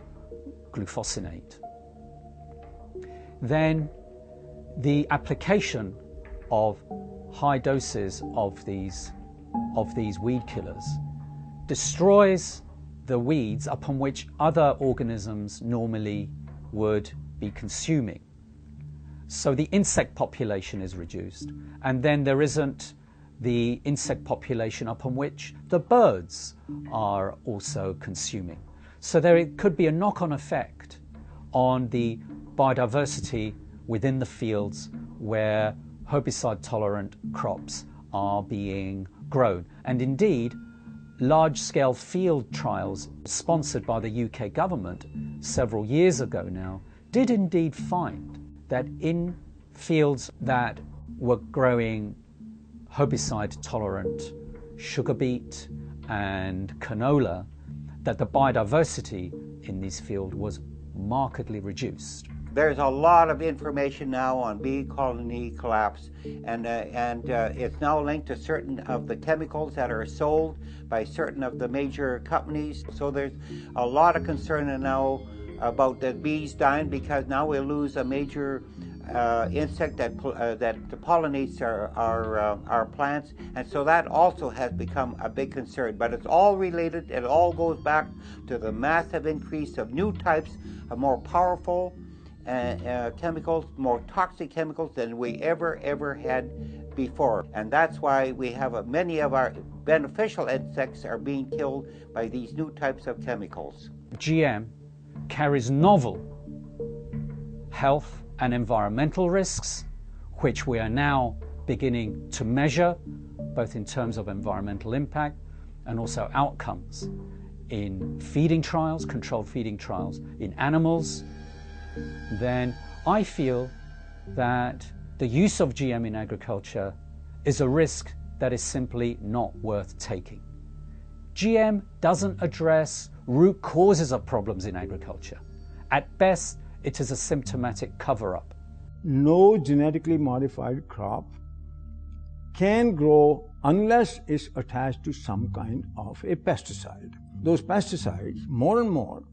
glufosinate, then the application of high doses of these weed killers destroys the weeds upon which other organisms normally would be consuming. So the insect population is reduced, and then there isn't the insect population upon which the birds are also consuming. So there could be a knock-on effect on the biodiversity within the fields where herbicide-tolerant crops are being grown. And indeed, large-scale field trials sponsored by the UK government several years ago now did indeed find that in fields that were growing herbicide-tolerant sugar beet and canola, that the biodiversity in these fields was markedly reduced. There's a lot of information now on bee colony collapse, and it's now linked to certain of the chemicals that are sold by certain of the major companies. So there's a lot of concern now about the bees dying, because now we'll lose a major insect that pollinates our plants, and so that also has become a big concern. But it's all related. It all goes back to the massive increase of new types of more powerful chemicals, more toxic chemicals than we ever had before. And that's why we have many of our beneficial insects are being killed by these new types of chemicals. GM carries novel health and environmental risks, which we are now beginning to measure, both in terms of environmental impact and also outcomes in feeding trials, controlled feeding trials in animals. Then I feel that the use of GM in agriculture is a risk that is simply not worth taking. GM doesn't address root causes of problems in agriculture. At best, it is a symptomatic cover-up. No genetically modified crop can grow unless it's attached to some kind of a pesticide. Those pesticides, more and more,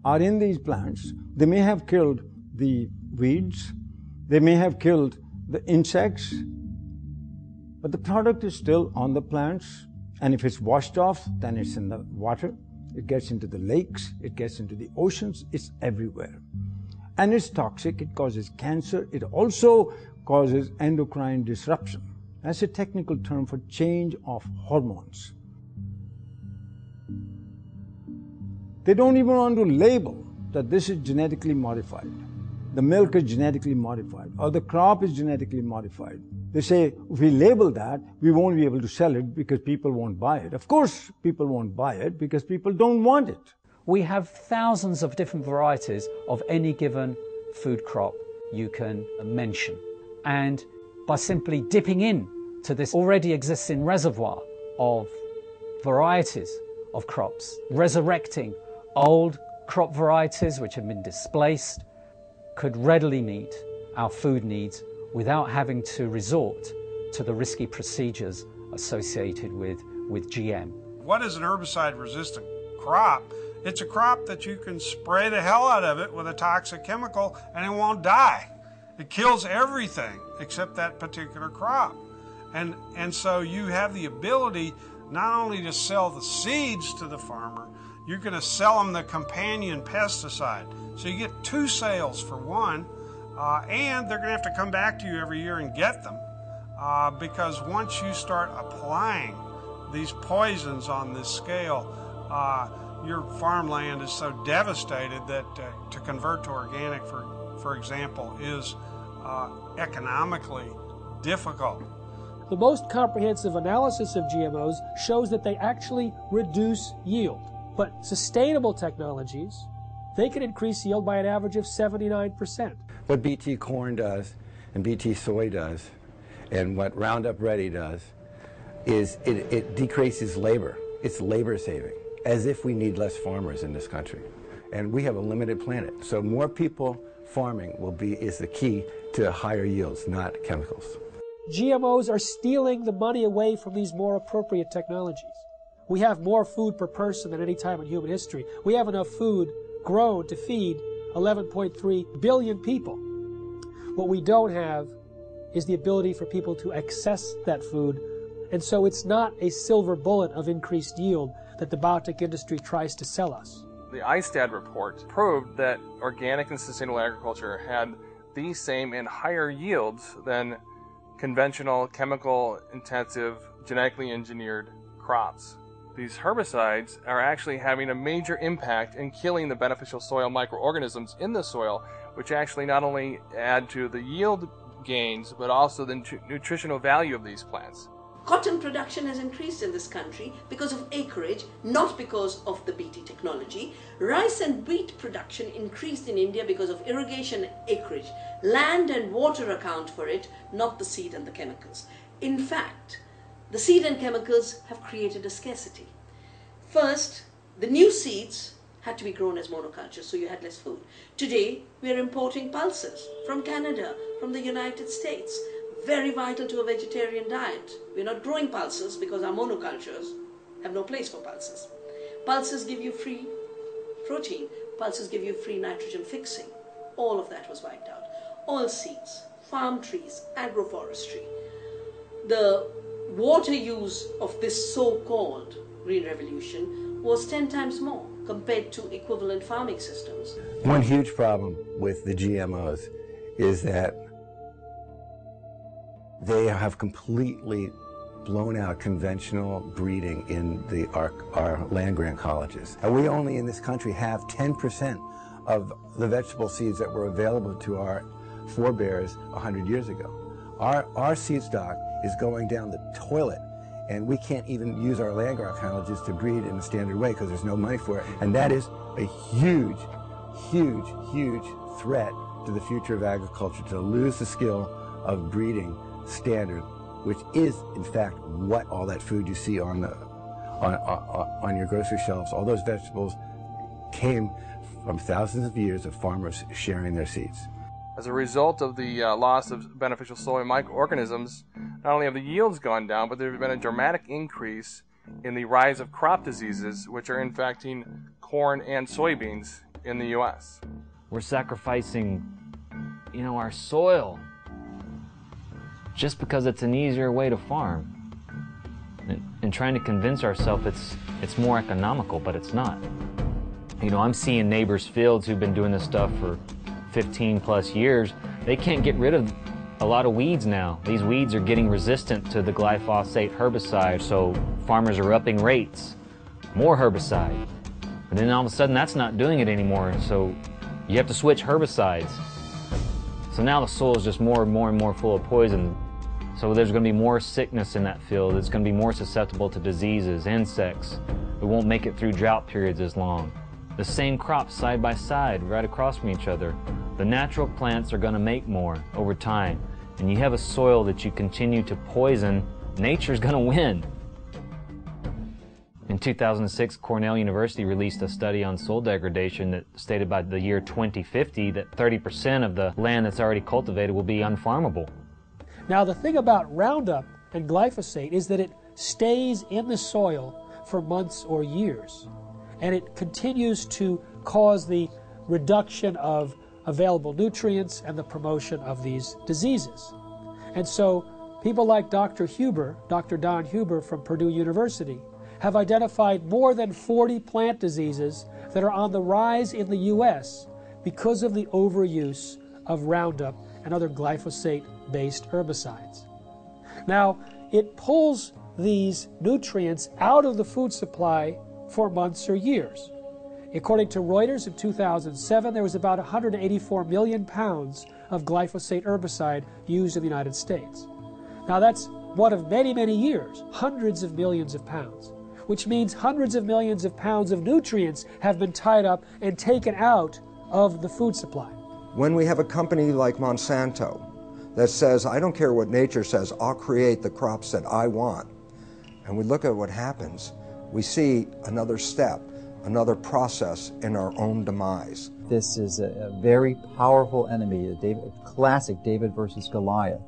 are in these plants. They may have killed the weeds, they may have killed the insects, but the product is still on the plants. And if it's washed off, then it's in the water, it gets into the lakes, it gets into the oceans, it's everywhere. And it's toxic, it causes cancer, it also causes endocrine disruption. That's a technical term for change of hormones. They don't even want to label that this is genetically modified. The milk is genetically modified, or the crop is genetically modified. They say, if we label that, we won't be able to sell it because people won't buy it. Of course, people won't buy it because people don't want it. We have thousands of different varieties of any given food crop you can mention. And by simply dipping in to this already existing reservoir of varieties of crops, resurrecting old crop varieties which have been displaced, could readily meet our food needs without having to resort to the risky procedures associated with GM. What is an herbicide-resistant crop It's a crop that you can spray the hell out of it with a toxic chemical and it won't die. It kills everything except that particular crop. And so you have the ability not only to sell the seeds to the farmer, you're going to sell them the companion pesticide. So you get two sales for one, and they're going to have to come back to you every year and get them, because once you start applying these poisons on this scale, your farmland is so devastated that to convert to organic, for example, is economically difficult. The most comprehensive analysis of GMOs shows that they actually reduce yield. But sustainable technologies, they can increase yield by an average of 79%. What BT corn does and BT soy does and what Roundup Ready does is it decreases labor. It's labor saving, as if we need less farmers in this country. And we have a limited planet. So more people farming is the key to higher yields, not chemicals. GMOs are stealing the money away from these more appropriate technologies. We have more food per person than any time in human history. We have enough food grown to feed 11.3 billion people. What we don't have is the ability for people to access that food, and so it's not a silver bullet of increased yield that the biotech industry tries to sell us. The ISTAD report proved that organic and sustainable agriculture had the same and higher yields than conventional, chemical-intensive, genetically engineered crops. These herbicides are actually having a major impact in killing the beneficial soil microorganisms in the soil, which actually not only add to the yield gains, but also the nutritional value of these plants. Cotton production has increased in this country because of acreage, not because of the BT technology. Rice and wheat production increased in India because of irrigation acreage. Land and water account for it, not the seed and the chemicals. In fact, the seed and chemicals have created a scarcity. First, the new seeds had to be grown as monocultures, so you had less food. Today, we are importing pulses from Canada, from the United States. Very vital to a vegetarian diet. We're not growing pulses because our monocultures have no place for pulses. Pulses give you free protein. Pulses give you free nitrogen fixing. All of that was wiped out. Oilseeds, farm trees, agroforestry. The water use of this so-called Green Revolution was 10 times more compared to equivalent farming systems. One huge problem with the GMOs is that they have completely blown out conventional breeding in our land-grant colleges. And we only in this country have 10% of the vegetable seeds that were available to our forebears 100 years ago. Our seed stock is going down the toilet, and we can't even use our land-grant colleges to breed in a standard way because there's no money for it. And that is a huge, huge, huge threat to the future of agriculture, to lose the skill of breeding standard, which is in fact what all that food you see on your grocery shelves, all those vegetables came from thousands of years of farmers sharing their seeds. As a result of the loss of beneficial soil microorganisms, not only have the yields gone down, but there has been a dramatic increase in the rise of crop diseases, which are infecting corn and soybeans in the U.S. We're sacrificing, our soil just because it's an easier way to farm, and trying to convince ourselves it's more economical, but it's not. I'm seeing neighbors' fields who've been doing this stuff for 15 plus years. They can't get rid of a lot of weeds now. These weeds are getting resistant to the glyphosate herbicide, so farmers are upping rates, more herbicide. And then all of a sudden that's not doing it anymore, so you have to switch herbicides. So now the soil is just more and more and more full of poison. So there's going to be more sickness in that field. It's going to be more susceptible to diseases, insects. It won't make it through drought periods as long. The same crops side by side, right across from each other. The natural plants are going to make more over time. And you have a soil that you continue to poison, nature's going to win. In 2006, Cornell University released a study on soil degradation that stated by the year 2050 that 30% of the land that's already cultivated will be unfarmable. Now, the thing about Roundup and glyphosate is that it stays in the soil for months or years. and it continues to cause the reduction of available nutrients and the promotion of these diseases. And so people like Dr. Don Huber from Purdue University, have identified more than 40 plant diseases that are on the rise in the U.S. because of the overuse of Roundup and other glyphosate-based herbicides. Now, it pulls these nutrients out of the food supply for months or years. According to Reuters in 2007, there was about 184 million pounds of glyphosate herbicide used in the United States. Now that's one of many, many years, hundreds of millions of pounds, which means hundreds of millions of pounds of nutrients have been tied up and taken out of the food supply. When we have a company like Monsanto that says, I don't care what nature says, I'll create the crops that I want, and we look at what happens, we see another step, another process in our own demise. This is a very powerful enemy, a classic David versus Goliath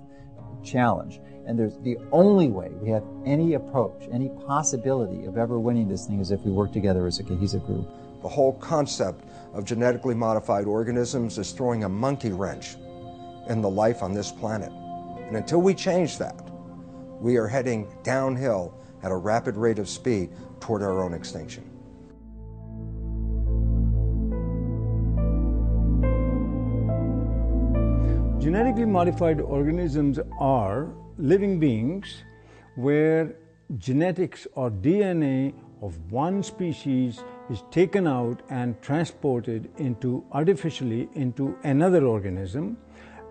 challenge. And there's the only way we have any approach, any possibility of ever winning this thing is if we work together as a cohesive group. The whole concept of genetically modified organisms is throwing a monkey wrench in the life on this planet. And until we change that, we are heading downhill at a rapid rate of speed toward our own extinction. Genetically modified organisms are living beings where genetics or DNA of one species is taken out and transported artificially into another organism,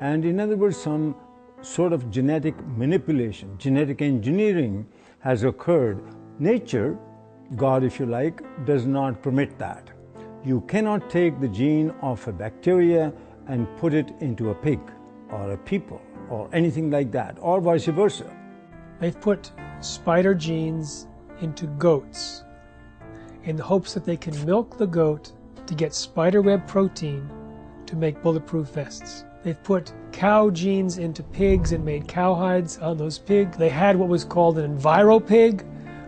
and in other words, some sort of genetic manipulation, genetic engineering has occurred. Nature, God if you like, does not permit that. You cannot take the gene of a bacteria and put it into a pig or a people or anything like that, or vice versa. They've put spider genes into goats in the hopes that they can milk the goat to get spiderweb protein to make bulletproof vests. They've put cow genes into pigs and made cowhides on those pigs. They had what was called an enviropig,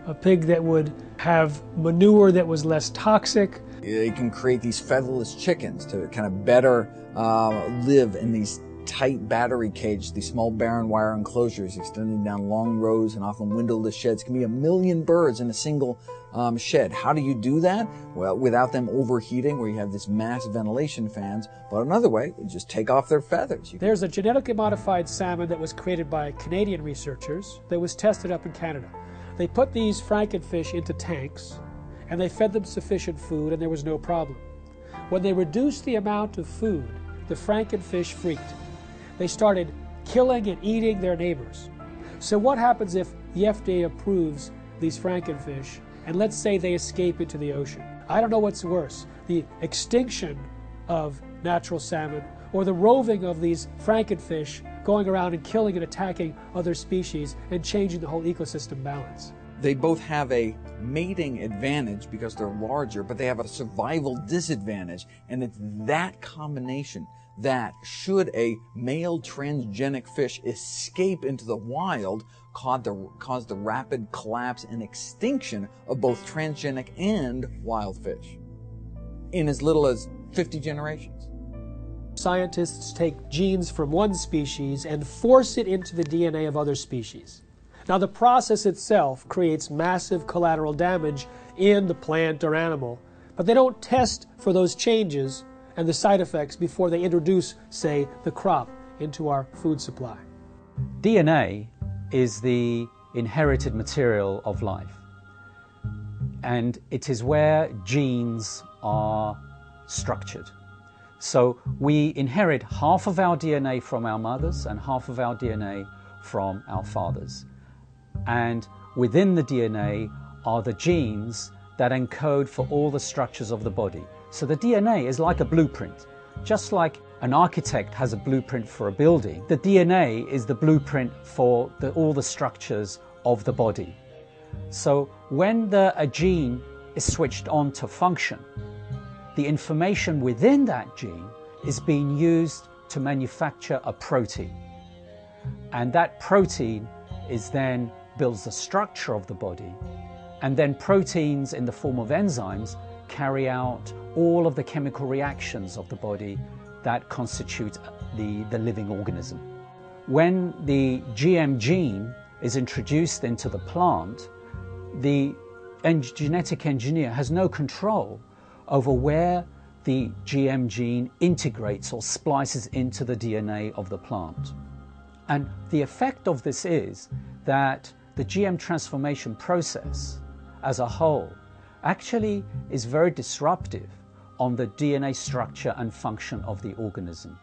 a pig that would have manure that was less toxic. They can create these featherless chickens to kind of better live in these tight battery cages, these small barren wire enclosures extending down long rows and often windowless sheds. It can be 1 million birds in a single shed. How do you do that? Well, without them overheating, where you have this massive ventilation fans. But another way, you just take off their feathers. There's a genetically modified salmon that was created by Canadian researchers that was tested up in Canada. They put these frankenfish into tanks and they fed them sufficient food and there was no problem. When they reduced the amount of food, the frankenfish freaked. They started killing and eating their neighbors. So what happens if the FDA approves these frankenfish and let's say they escape into the ocean? I don't know what's worse, the extinction of natural salmon or the roving of these frankenfish going around and killing and attacking other species and changing the whole ecosystem balance. They both have a mating advantage because they're larger, but they have a survival disadvantage. And it's that combination that should a male transgenic fish escape into the wild cause the rapid collapse and extinction of both transgenic and wild fish in as little as 50 generations. Scientists take genes from one species and force it into the DNA of other species. Now the process itself creates massive collateral damage in the plant or animal, but they don't test for those changes and the side effects before they introduce, say, the crop into our food supply. DNA is the inherited material of life, and it is where genes are structured. So we inherit half of our DNA from our mothers and half of our DNA from our fathers. And within the DNA are the genes that encode for all the structures of the body. So the DNA is like a blueprint. Just like an architect has a blueprint for a building, the DNA is the blueprint for all the structures of the body. So when a gene is switched on to function, the information within that gene is being used to manufacture a protein. And that protein then builds the structure of the body. And then proteins in the form of enzymes carry out all of the chemical reactions of the body that constitute the living organism. When the GM gene is introduced into the plant, the genetic engineer has no control over where the GM gene integrates or splices into the DNA of the plant. And the effect of this is that the GM transformation process as a whole actually is very disruptive on the DNA structure and function of the organism.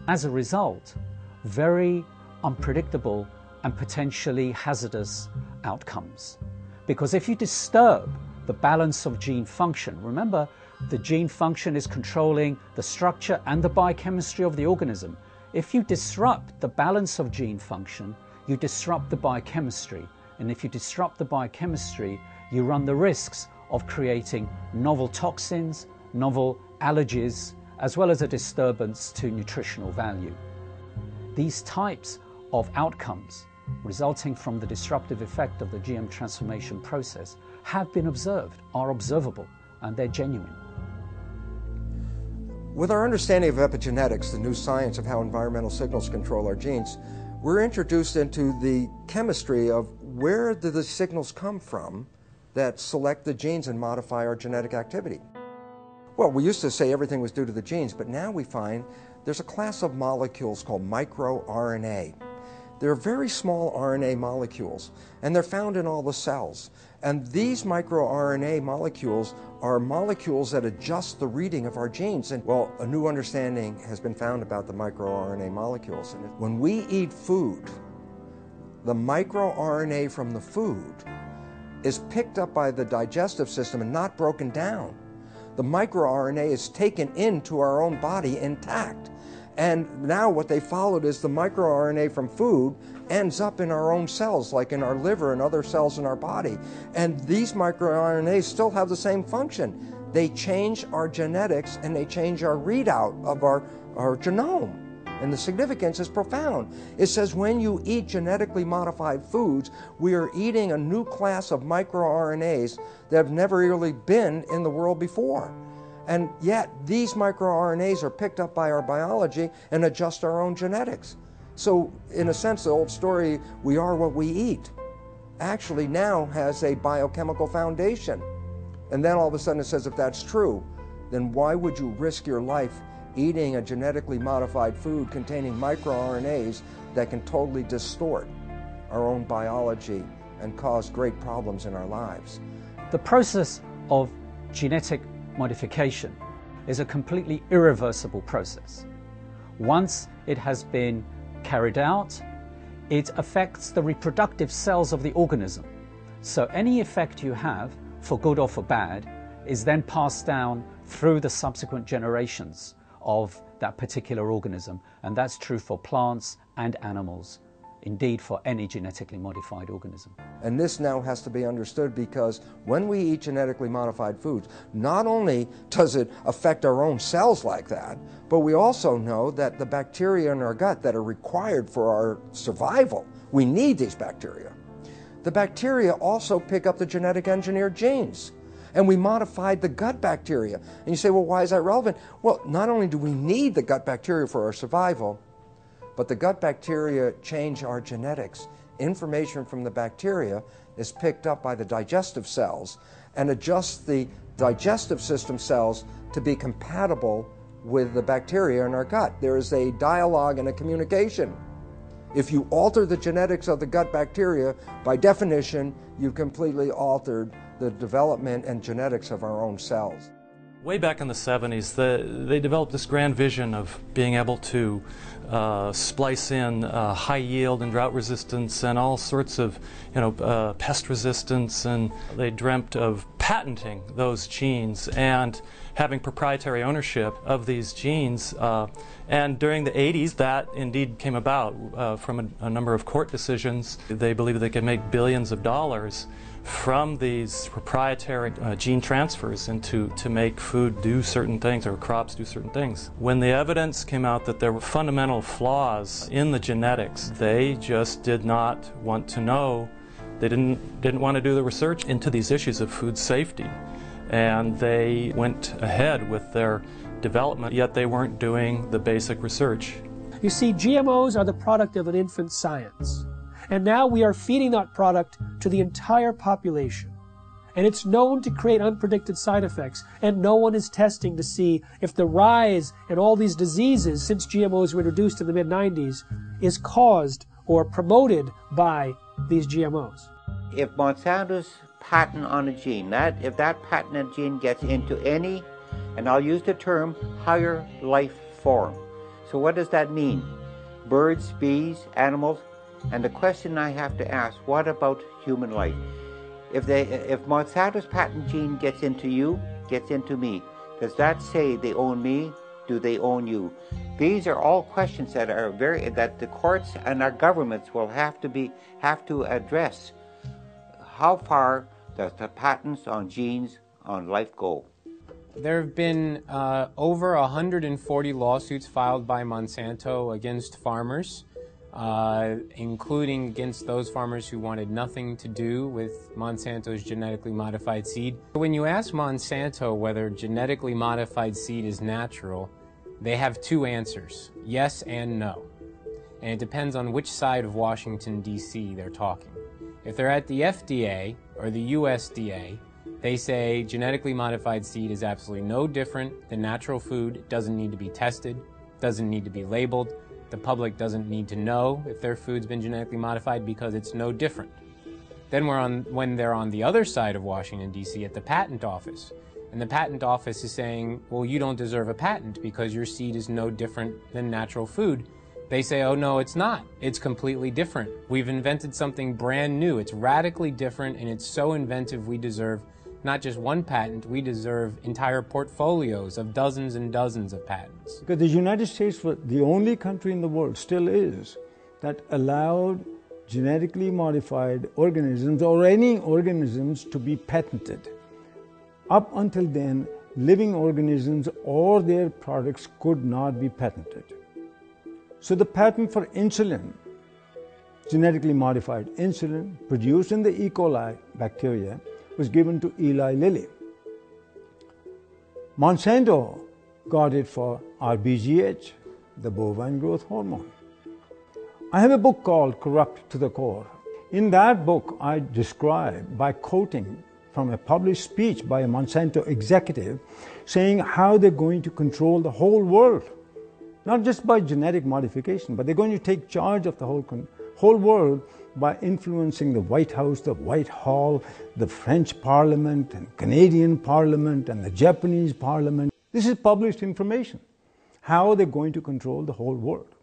As a result, very unpredictable and potentially hazardous outcomes. Because if you disturb the balance of gene function, remember the gene function is controlling the structure and the biochemistry of the organism. If you disrupt the balance of gene function, you disrupt the biochemistry. And if you disrupt the biochemistry, you run the risks of creating novel toxins, novel allergies, as well as a disturbance to nutritional value. These types of outcomes resulting from the disruptive effect of the GM transformation process have been observed, are observable, and they're genuine. With our understanding of epigenetics, the new science of how environmental signals control our genes, we're introduced into the chemistry of where do the signals come from that select the genes and modify our genetic activity. Well, we used to say everything was due to the genes, but now we find there's a class of molecules called microRNA. They're very small RNA molecules, and they're found in all the cells. And these microRNA molecules are molecules that adjust the reading of our genes. And, well, a new understanding has been found about the microRNA molecules. And when we eat food, the microRNA from the food is picked up by the digestive system and not broken down. The microRNA is taken into our own body intact. And now what they followed is the microRNA from food ends up in our own cells, like in our liver and other cells in our body. And these microRNAs still have the same function. They change our genetics and they change our readout of our genome. And the significance is profound. It says when you eat genetically modified foods, we are eating a new class of microRNAs that have never really been in the world before. And yet, these microRNAs are picked up by our biology and adjust our own genetics. So, in a sense, the old story, we are what we eat, actually now has a biochemical foundation. And then all of a sudden it says, if that's true, then why would you risk your life eating a genetically modified food containing microRNAs that can totally distort our own biology and cause great problems in our lives? The process of genetic modification is a completely irreversible process. Once it has been carried out, it affects the reproductive cells of the organism. So any effect you have, for good or for bad, is then passed down through the subsequent generations of that particular organism. And that's true for plants and animals. Indeed, for any genetically modified organism. And this now has to be understood because when we eat genetically modified foods, not only does it affect our own cells like that, but we also know that the bacteria in our gut that are required for our survival, we need these bacteria. The bacteria also pick up the genetic engineered genes. And we modified the gut bacteria. And you say, well, why is that relevant? Well, not only do we need the gut bacteria for our survival, but the gut bacteria change our genetics. Information from the bacteria is picked up by the digestive cells and adjusts the digestive system cells to be compatible with the bacteria in our gut. There is a dialogue and a communication. If you alter the genetics of the gut bacteria, by definition, you've completely altered the development and genetics of our own cells. Way back in the 70s, they developed this grand vision of being able to splice in high yield and drought resistance and all sorts of, pest resistance, and they dreamt of patenting those genes and having proprietary ownership of these genes. And during the 80s, that indeed came about from a number of court decisions. They believed they could make billions of dollars from these proprietary gene transfers to make food do certain things or crops do certain things. When the evidence came out that there were fundamental flaws in the genetics, they just did not want to know. They didn't want to do the research into these issues of food safety. and they went ahead with their development, yet they weren't doing the basic research. You see, GMOs are the product of an infant science, and now we are feeding that product to the entire population. And it's known to create unpredicted side effects, and no one is testing to see if the rise in all these diseases since GMOs were introduced in the mid-90s is caused or promoted by these GMOs. If Monsanto's patent on a gene, if that patented gene gets into any, and I'll use the term, higher life form. So what does that mean? Birds, bees, animals, and the question I have to ask, what about human life? If Monsanto's patent gene gets into you, gets into me, does that say they own me? Do they own you? These are all questions that that the courts and our governments will have to address. How far does the patents on genes on life go? There have been over 140 lawsuits filed by Monsanto against farmers, including against those farmers who wanted nothing to do with Monsanto's genetically modified seed. When you ask Monsanto whether genetically modified seed is natural, they have two answers, yes and no. And it depends on which side of Washington, D.C. they're talking. If they're at the FDA or the USDA, they say genetically modified seed is absolutely no different than natural food. It doesn't need to be tested, doesn't need to be labeled. The public doesn't need to know if their food's been genetically modified because it's no different. Then when they're on the other side of Washington, D.C. at the patent office, and the patent office is saying, well, you don't deserve a patent because your seed is no different than natural food. They say, oh, no, it's not. It's completely different. We've invented something brand new. It's radically different, and it's so inventive we deserve not just one patent, we deserve entire portfolios of dozens and dozens of patents. Because the United States was the only country in the world, still is, that allowed genetically modified organisms or any organisms to be patented. Up until then, living organisms or their products could not be patented. So the patent for insulin, genetically modified insulin produced in the E. coli bacteria, was given to Eli Lilly. Monsanto got it for RBGH, the bovine growth hormone. I have a book called Corrupt to the Core. In that book, I describe, by quoting from a published speech by a Monsanto executive, saying how they're going to control the whole world. Not just by genetic modification, but they're going to take charge of the whole world by influencing the White House, the Whitehall, the French Parliament, and Canadian Parliament, and the Japanese Parliament. This is published information. How they're going to control the whole world.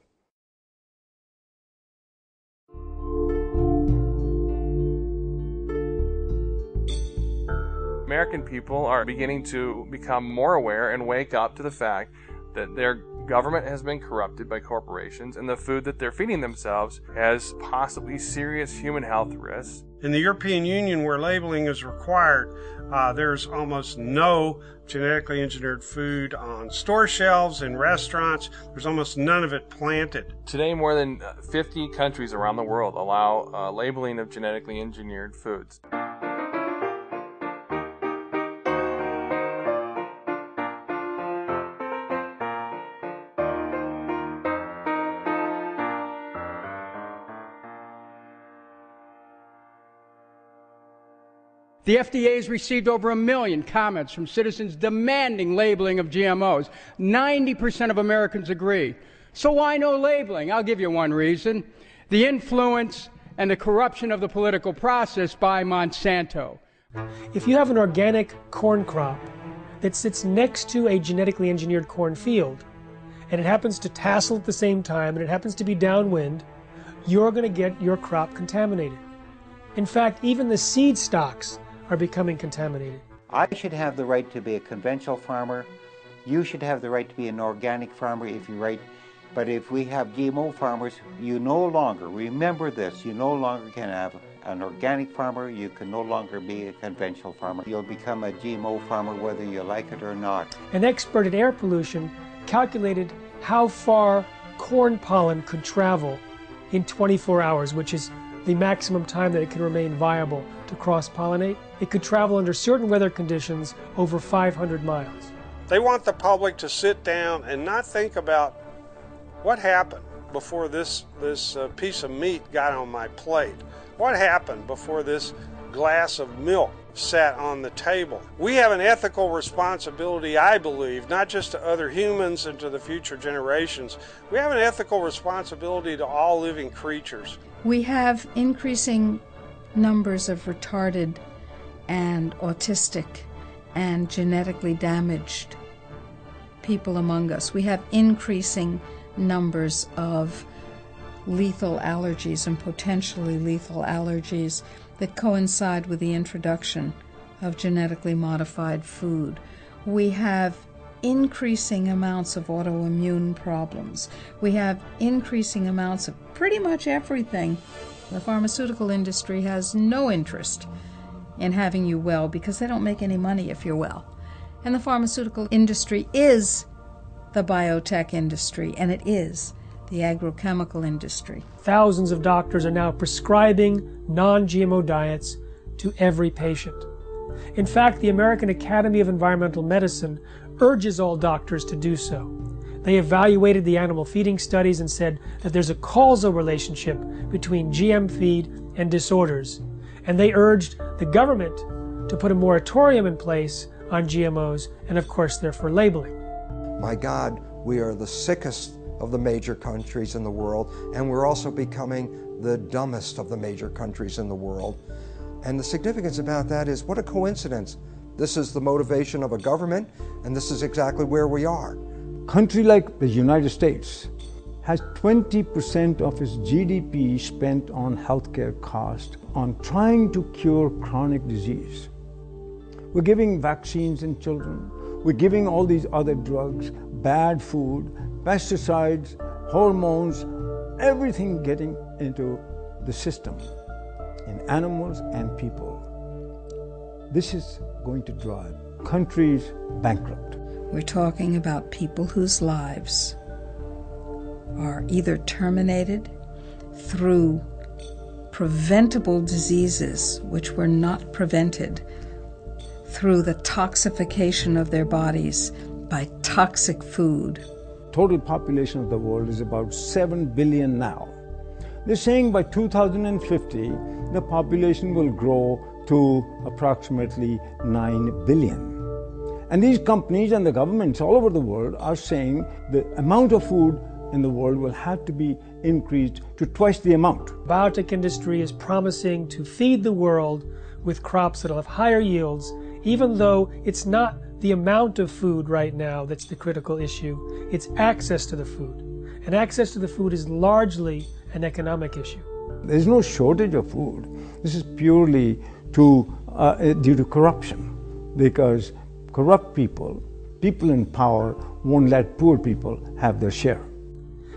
American people are beginning to become more aware and wake up to the fact that their government has been corrupted by corporations and the food that they're feeding themselves has possibly serious human health risks. In the European Union, where labeling is required, there's almost no genetically engineered food on store shelves, in restaurants. There's almost none of it planted. Today, more than 50 countries around the world allow labeling of genetically engineered foods. The FDA has received over 1 million comments from citizens demanding labeling of GMOs. 90% of Americans agree. So why no labeling? I'll give you one reason. The influence and the corruption of the political process by Monsanto. If you have an organic corn crop that sits next to a genetically engineered corn field, and it happens to tassel at the same time, and it happens to be downwind, you're going to get your crop contaminated. In fact, even the seed stocks are becoming contaminated. I should have the right to be a conventional farmer. You should have the right to be an organic farmer if you're right. But if we have GMO farmers, you no longer, remember this, you no longer can have an organic farmer, you can no longer be a conventional farmer. You'll become a GMO farmer whether you like it or not. An expert in air pollution calculated how far corn pollen could travel in 24 hours, which is the maximum time that it can remain viable to cross-pollinate. It could travel under certain weather conditions over 500 miles. They want the public to sit down and not think about what happened before this piece of meat got on my plate. What happened before this glass of milk sat on the table? We have an ethical responsibility, I believe, not just to other humans and to the future generations. We have an ethical responsibility to all living creatures. We have increasing numbers of retarded and autistic and genetically damaged people among us. We have increasing numbers of lethal allergies and potentially lethal allergies that coincide with the introduction of genetically modified food. We have increasing amounts of autoimmune problems. We have increasing amounts of pretty much everything. The pharmaceutical industry has no interest in having you well because they don't make any money if you're well. And the pharmaceutical industry is the biotech industry, and it is the agrochemical industry. Thousands of doctors are now prescribing non-GMO diets to every patient. In fact, the American Academy of Environmental Medicine urges all doctors to do so. They evaluated the animal feeding studies and said that there's a causal relationship between GM feed and disorders, and they urged the government to put a moratorium in place on GMOs and, of course, therefore labeling. My God, we are the sickest of the major countries in the world, and we're also becoming the dumbest of the major countries in the world. And the significance about that is, what a coincidence. This is the motivation of a government, and this is exactly where we are. A country like the United States has 20% of its GDP spent on healthcare costs, on trying to cure chronic disease. We're giving vaccines in children. We're giving all these other drugs, bad food, pesticides, hormones, everything getting into the system in animals and people. This is going to drive countries bankrupt. We're talking about people whose lives are either terminated through preventable diseases which were not prevented through the toxification of their bodies by toxic food. Total population of the world is about 7 billion now. They're saying by 2050, the population will grow to approximately 9 billion. And these companies and the governments all over the world are saying the amount of food in the world will have to be increased to twice the amount. The biotech industry is promising to feed the world with crops that will have higher yields, even though it's not the amount of food right now that's the critical issue. It's access to the food. And access to the food is largely an economic issue. There's no shortage of food. This is purely due to corruption, because corrupt people in power, won't let poor people have their share.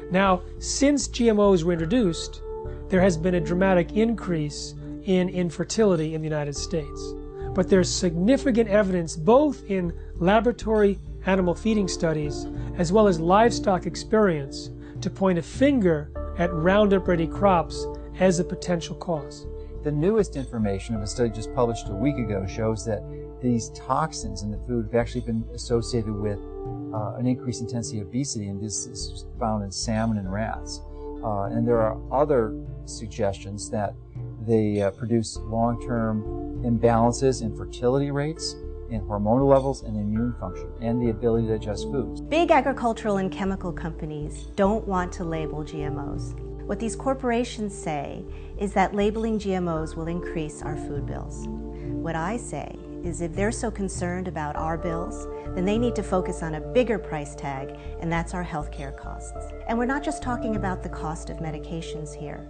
Now, since GMOs were introduced, there has been a dramatic increase in infertility in the United States. But there's significant evidence both in laboratory animal feeding studies as well as livestock experience to point a finger at Roundup-ready crops as a potential cause. The newest information of a study just published a week ago shows that these toxins in the food have actually been associated with an increased intensity of obesity, and this is found in salmon and rats. And there are other suggestions that they produce long-term imbalances in fertility rates, in hormonal levels, and immune function, and the ability to digest foods. Big agricultural and chemical companies don't want to label GMOs. What these corporations say is that labeling GMOs will increase our food bills. What I say is if they're so concerned about our bills, then they need to focus on a bigger price tag, and that's our healthcare costs. And we're not just talking about the cost of medications here.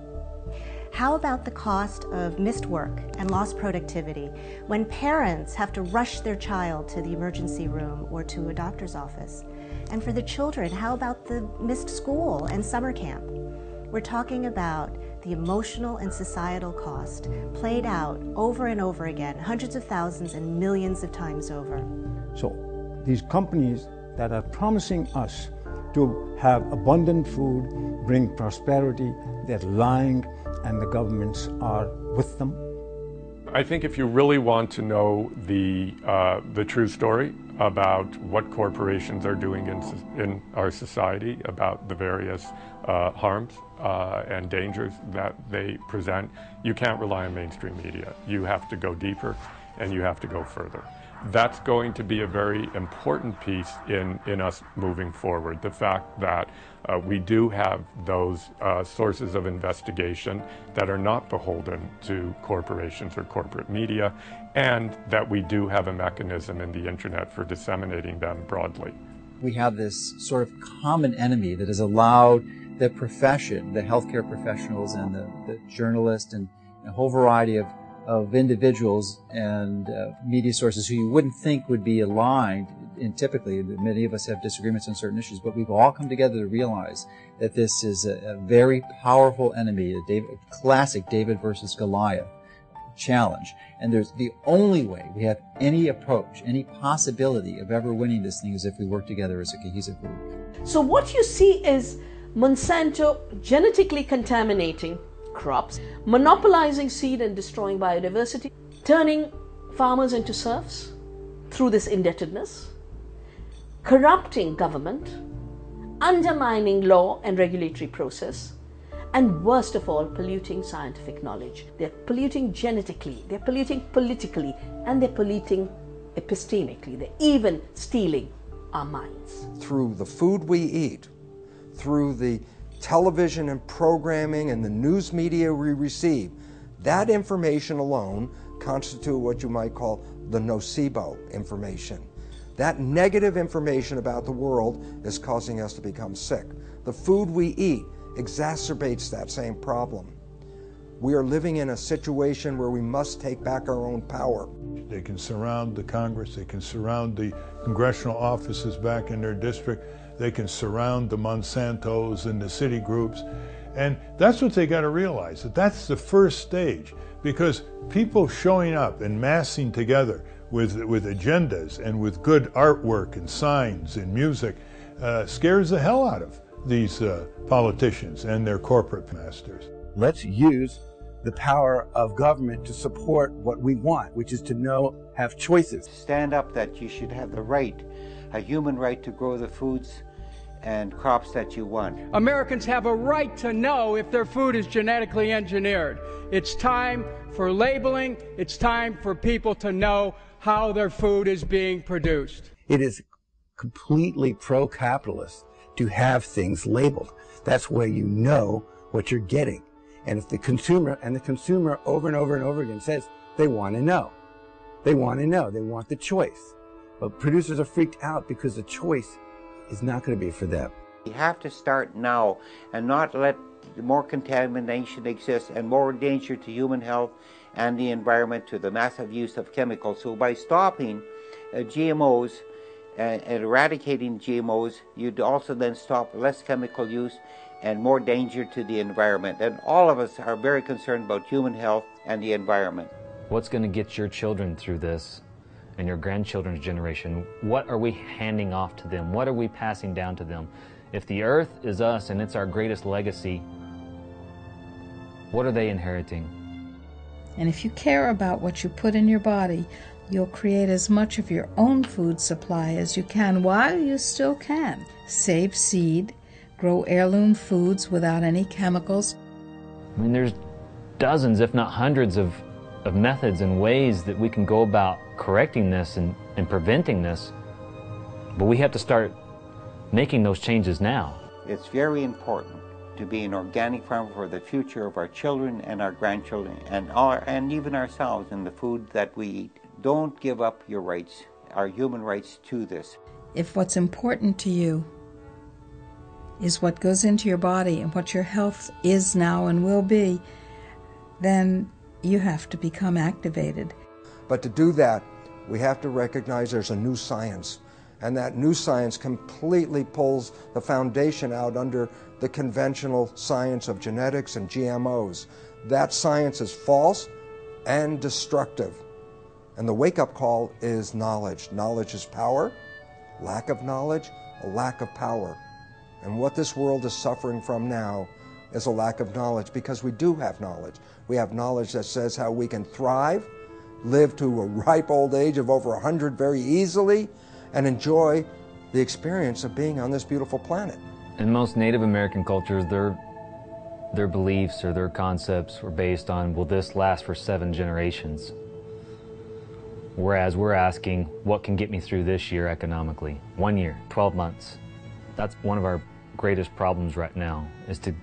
How about the cost of missed work and lost productivity when parents have to rush their child to the emergency room or to a doctor's office? And for the children, how about the missed school and summer camp? We're talking about the emotional and societal cost played out over and over again, hundreds of thousands and millions of times over. So these companies that are promising us to have abundant food, bring prosperity, they're lying, and the governments are with them? I think if you really want to know the true story about what corporations are doing in our society, about the various harms and dangers that they present, you can't rely on mainstream media. You have to go deeper and you have to go further. That's going to be a very important piece in us moving forward. The fact that we do have those sources of investigation that are not beholden to corporations or corporate media, and that we do have a mechanism in the internet for disseminating them broadly. We have this sort of common enemy that has allowed the profession, the healthcare professionals and the journalists and a whole variety of individuals and media sources who you wouldn't think would be aligned, and typically many of us have disagreements on certain issues, but we've all come together to realize that this is a very powerful enemy, a classic David versus Goliath challenge. And there's the only way we have any approach, any possibility of ever winning this thing is if we work together as a cohesive group. So what you see is Monsanto genetically contaminating crops, monopolizing seed and destroying biodiversity, turning farmers into serfs through this indebtedness, corrupting government, undermining law and regulatory process, and worst of all, polluting scientific knowledge. They're polluting genetically, they're polluting politically, and they're polluting epistemically. They're even stealing our minds. Through the food we eat, through the television and programming and the news media we receive, that information alone constitute what you might call the nocebo information. That negative information about the world is causing us to become sick. The food we eat exacerbates that same problem. We are living in a situation where we must take back our own power. They can surround the Congress, they can surround the congressional offices back in their district, they can surround the Monsantos and the city groups, and that's what they got to realize, that that's the first stage, because people showing up and massing together with agendas and with good artwork and signs and music scares the hell out of these politicians and their corporate masters. Let's use the power of government to support what we want, which is to have choices. Stand up that you should have the right, a human right to grow the foods and crops that you want. Americans have a right to know if their food is genetically engineered. It's time for labeling. It's time for people to know how their food is being produced. It is completely pro-capitalist to have things labeled. That's where you know what you're getting. And if the consumer over and over and over again says they want to know, they want the choice. But producers are freaked out because the choice is not going to be for them. We have to start now and not let more contamination exist and more danger to human health and the environment to the massive use of chemicals. So by stopping GMOs and eradicating GMOs, you'd also then stop less chemical use and more danger to the environment. And all of us are very concerned about human health and the environment. What's going to get your children through this and your grandchildren's generation? What are we handing off to them? What are we passing down to them? If the earth is us and it's our greatest legacy, what are they inheriting? And if you care about what you put in your body, you'll create as much of your own food supply as you can while you still can. Save seed, grow heirloom foods without any chemicals. I mean, there's dozens, if not hundreds of methods and ways that we can go about correcting this and preventing this, but we have to start making those changes now. It's very important to be an organic farmer for the future of our children and our grandchildren and even ourselves in the food that we eat. Don't give up your rights, our human rights, to this. If what's important to you is what goes into your body and what your health is now and will be, then you have to become activated. But to do that, we have to recognize there's a new science, and that new science completely pulls the foundation out under the conventional science of genetics and GMOs. That science is false and destructive. And the wake-up call is knowledge. Knowledge is power. Lack of knowledge, a lack of power. And what this world is suffering from now is a lack of knowledge, because we do have knowledge. We have knowledge that says how we can thrive, live to a ripe old age of over 100 very easily, and enjoy the experience of being on this beautiful planet. In most Native American cultures, their beliefs or their concepts were based on, will this last for 7 generations? Whereas we're asking, what can get me through this year economically? 1 year, 12 months. That's one of our greatest problems right now, is to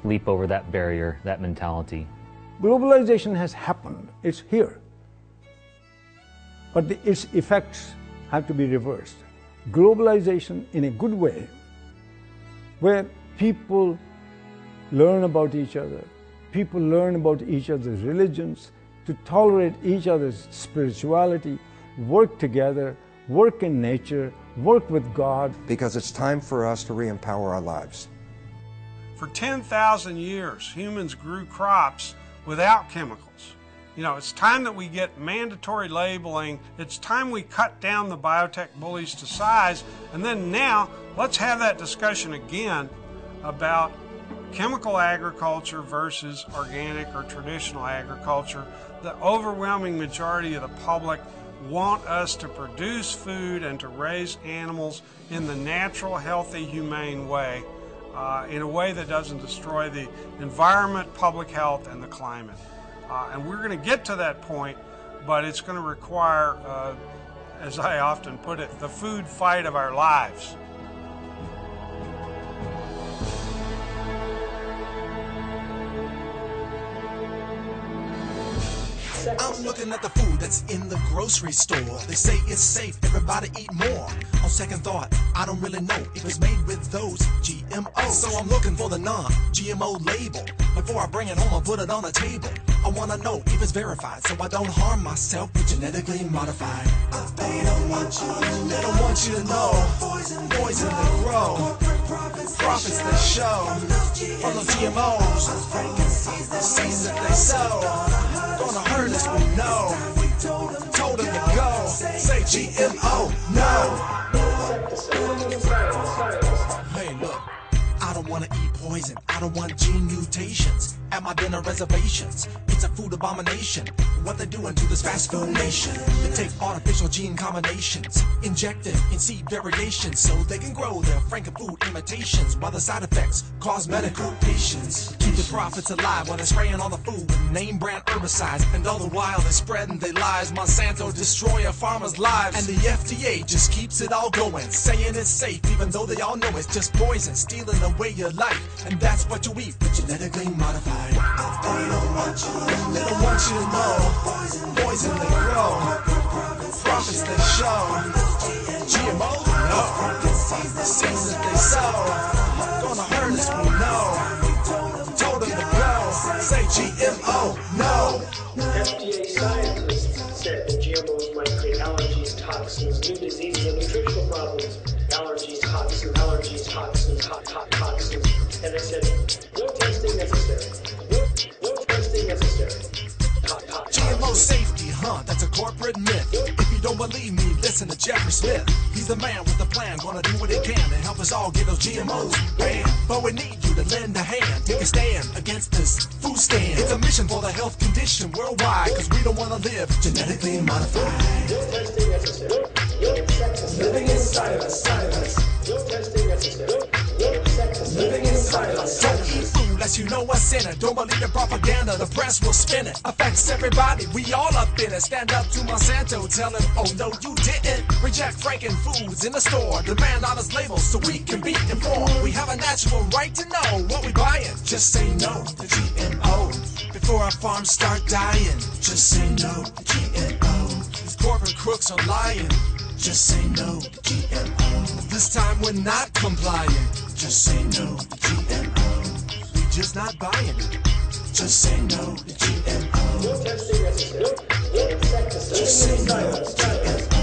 leap over that barrier, that mentality. Globalization has happened. It's here. But its effects have to be reversed. Globalization in a good way, where people learn about each other, people learn about each other's religions, to tolerate each other's spirituality, work together, work in nature, work with God. Because it's time for us to re-empower our lives. For 10,000 years, humans grew crops without chemicals. You know, it's time that we get mandatory labeling. It's time we cut down the biotech bullies to size. And then now, let's have that discussion again about chemical agriculture versus organic or traditional agriculture. The overwhelming majority of the public want us to produce food and to raise animals in the natural, healthy, humane way, in a way that doesn't destroy the environment, public health, and the climate. And we're going to get to that point, but it's going to require, as I often put it, the food fight of our lives. I'm looking at the food that's in the grocery store. They say it's safe, everybody eat more. On second thought, I don't really know if it's made with those GMOs. So I'm looking for the non-GMO label. Before I bring it home, I'll put it on the table. I want to know if it's verified, so I don't harm myself with genetically modified. They don't want you to know. Poison they grow. Profits they show. From those GMOs. Seeds that they sow. Gonna hurt us, we know. Told them to go. Say GMO, no. Hey, look. I don't want to eat poison. I don't want gene mutations at my dinner reservations. It's a food abomination. What they're doing to this fast food nation. They take artificial gene combinations, inject them in seed variations so they can grow their frankenfood imitations, while the side effects cause medical patients. Keep the profits alive while they're spraying all the food with name brand herbicides, and all the while they're spreading their lies. Monsanto destroy a farmer's lives, and the FDA just keeps it all going, saying it's safe even though they all know it's just poison, stealing away your life, and that's what you eat, but genetically modified. They don't want you to know. Poison they grow. Profits they show. GMO, no. Seeds that they sow. Gonna hurt us, we know. Told them to go. Say GMO, no. FDA scientists said that GMOs might create allergies, toxins, new diseases, and nutritional problems. Allergies, toxins, toxins. And they said, no testing necessary. No testing necessary. GMO safety, that's a corporate myth. If you don't believe me, listen to Jeffrey Smith. He's the man with the plan, gonna do what he can to help us all get those GMOs banned. But we need you to lend a hand, take a stand against this food stand. It's a mission for the health condition worldwide, cause we don't wanna live genetically modified. No testing necessary. Living inside of us. No testing necessary. Living inside of us. Don't eat food unless you know what's in it. Don't believe the propaganda, the press will spin it. Affects everybody, we all up in it. Stand up to Monsanto, tell him, oh no you didn't. Reject franken foods in the store. Demand honest labels so we can be informed. We have a natural right to know what we buying. Just say no to GMO before our farms start dying. Just say no to GMO. These corporate crooks are lying. Just say no to GMO. This time we're not complying. Just say no to GMO. We just not buying it. Just say no to GMO. No testing necessary. Just say no to GMO.